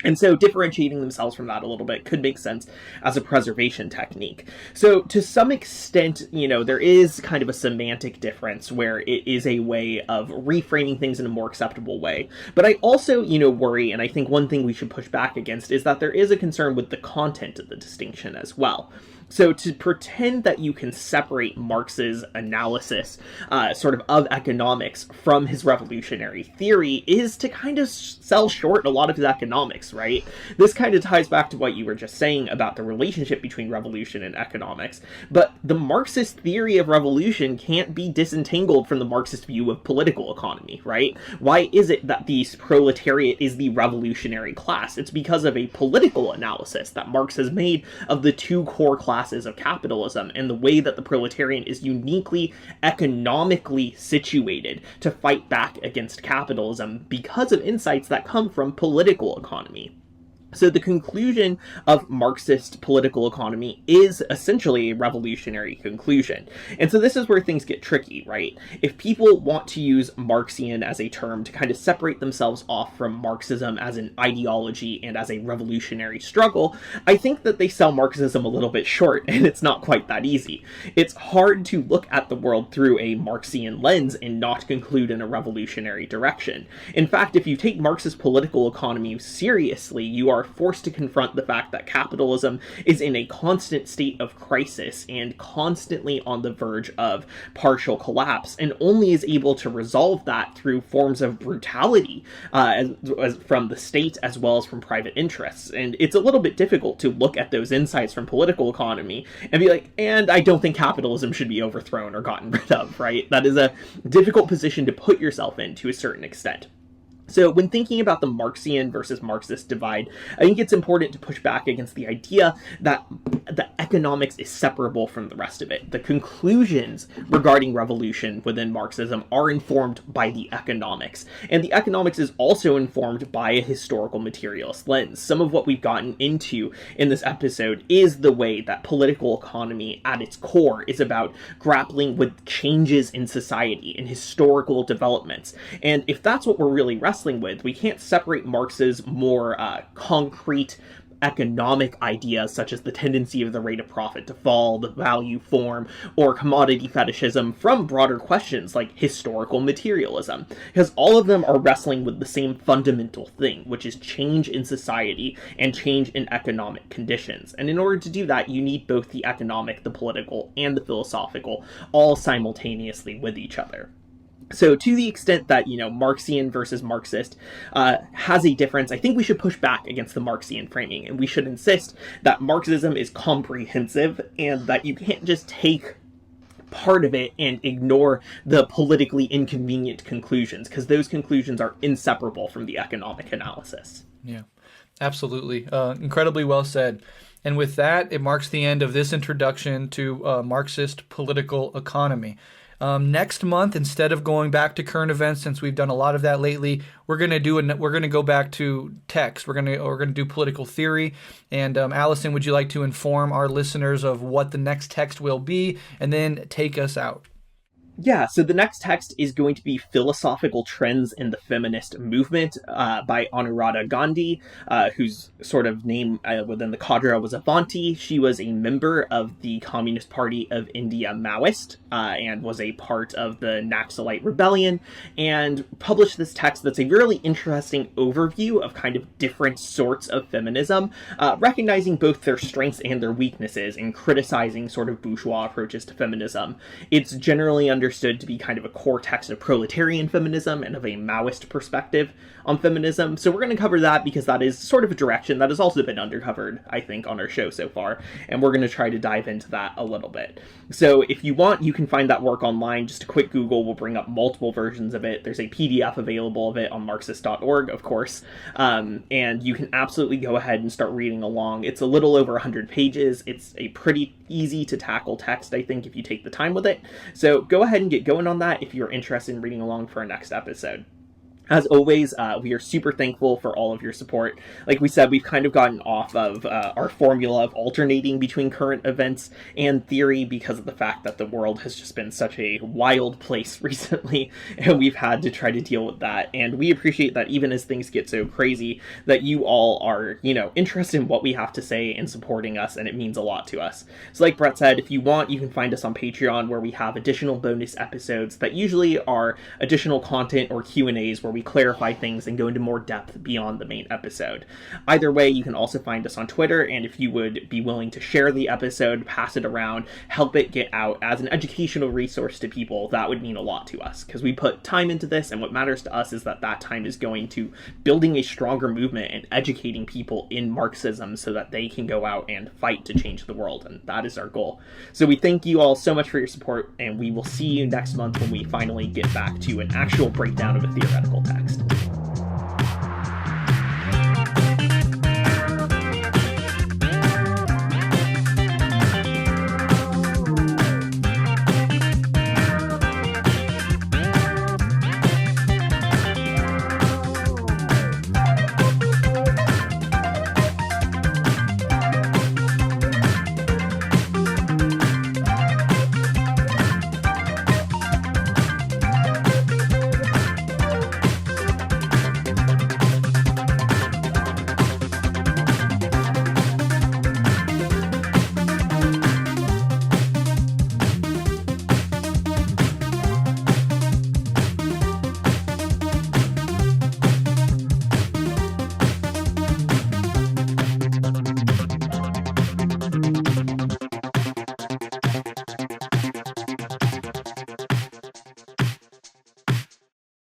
And so differentiating themselves from that a little bit could make sense as a preservation technique. So to some extent, there is kind of a semantic difference where it is a way of reframing things in a more acceptable way. But I also, worry, and I think one thing we should push back against is that there is a concern with the content of the distinction as well. So to pretend that you can separate Marx's analysis of economics from his revolutionary theory is to kind of sell short a lot of his economics, right? This kind of ties back to what you were just saying about the relationship between revolution and economics. But the Marxist theory of revolution can't be disentangled from the Marxist view of political economy, right? Why is it that the proletariat is the revolutionary class? It's because of a political analysis that Marx has made of the two core classes of capitalism and the way that the proletarian is uniquely economically situated to fight back against capitalism because of insights that come from political economy. So the conclusion of Marxist political economy is essentially a revolutionary conclusion. And so this is where things get tricky, right? If people want to use Marxian as a term to kind of separate themselves off from Marxism as an ideology and as a revolutionary struggle, I think that they sell Marxism a little bit short, and it's not quite that easy. It's hard to look at the world through a Marxian lens and not conclude in a revolutionary direction. In fact, if you take Marxist political economy seriously, you are forced to confront the fact that capitalism is in a constant state of crisis and constantly on the verge of partial collapse, and only is able to resolve that through forms of brutality as from the state as well as from private interests. And it's a little bit difficult to look at those insights from political economy and be like, and I don't think capitalism should be overthrown or gotten rid of, right? That is a difficult position to put yourself in to a certain extent. So when thinking about the Marxian versus Marxist divide, I think it's important to push back against the idea that the economics is separable from the rest of it. The conclusions regarding revolution within Marxism are informed by the economics, and the economics is also informed by a historical materialist lens. Some of what we've gotten into in this episode is the way that political economy at its core is about grappling with changes in society and historical developments. And if that's what we're really wrestling with, we can't separate Marx's more concrete economic ideas such as the tendency of the rate of profit to fall, the value form, or commodity fetishism from broader questions like historical materialism, because all of them are wrestling with the same fundamental thing, which is change in society and change in economic conditions. And in order to do that, you need both the economic, the political, and the philosophical all simultaneously with each other. So to the extent that, Marxian versus Marxist has a difference, I think we should push back against the Marxian framing, and we should insist that Marxism is comprehensive and that you can't just take part of it and ignore the politically inconvenient conclusions, because those conclusions are inseparable from the economic analysis. Yeah, absolutely. Incredibly well said. And with that, it marks the end of this introduction to Marxist political economy. Next month, instead of going back to current events, since we've done a lot of that lately, we're gonna go back to text. We're gonna do political theory. And Alyson, would you like to inform our listeners of what the next text will be, and then take us out? Yeah, so the next text is going to be Philosophical Trends in the Feminist Movement by Anuradha Gandhi, whose sort of name within the cadre was Avanti. She was a member of the Communist Party of India Maoist and was a part of the Naxalite Rebellion, and published this text that's a really interesting overview of kind of different sorts of feminism, recognizing both their strengths and their weaknesses and criticizing sort of bourgeois approaches to feminism. It's generally understood to be kind of a core text of proletarian feminism and of a Maoist perspective on feminism. So we're going to cover that because that is sort of a direction that has also been undercovered, I think, on our show so far. And we're going to try to dive into that a little bit. So if you want, you can find that work online. Just a quick Google will bring up multiple versions of it. There's a PDF available of it on Marxist.org, of course. And you can absolutely go ahead and start reading along. It's a little over 100 pages. It's a pretty easy to tackle text, I think, if you take the time with it. So go ahead and get going on that if you're interested in reading along for our next episode. As always, we are super thankful for all of your support. Like we said, we've kind of gotten off of our formula of alternating between current events and theory because of the fact that the world has just been such a wild place recently, and we've had to try to deal with that. And we appreciate that even as things get so crazy, that you all are, interested in what we have to say and supporting us, and it means a lot to us. So like Brett said, if you want, you can find us on Patreon, where we have additional bonus episodes that usually are additional content or Q&As where we clarify things and go into more depth beyond the main episode. Either way, you can also find us on Twitter, and if you would be willing to share the episode, pass it around, help it get out as an educational resource to people, that would mean a lot to us, because we put time into this, and what matters to us is that time is going to building a stronger movement and educating people in Marxism so that they can go out and fight to change the world, and that is our goal. So we thank you all so much for your support, and we will see you next month when we finally get back to an actual breakdown of a theoretical text.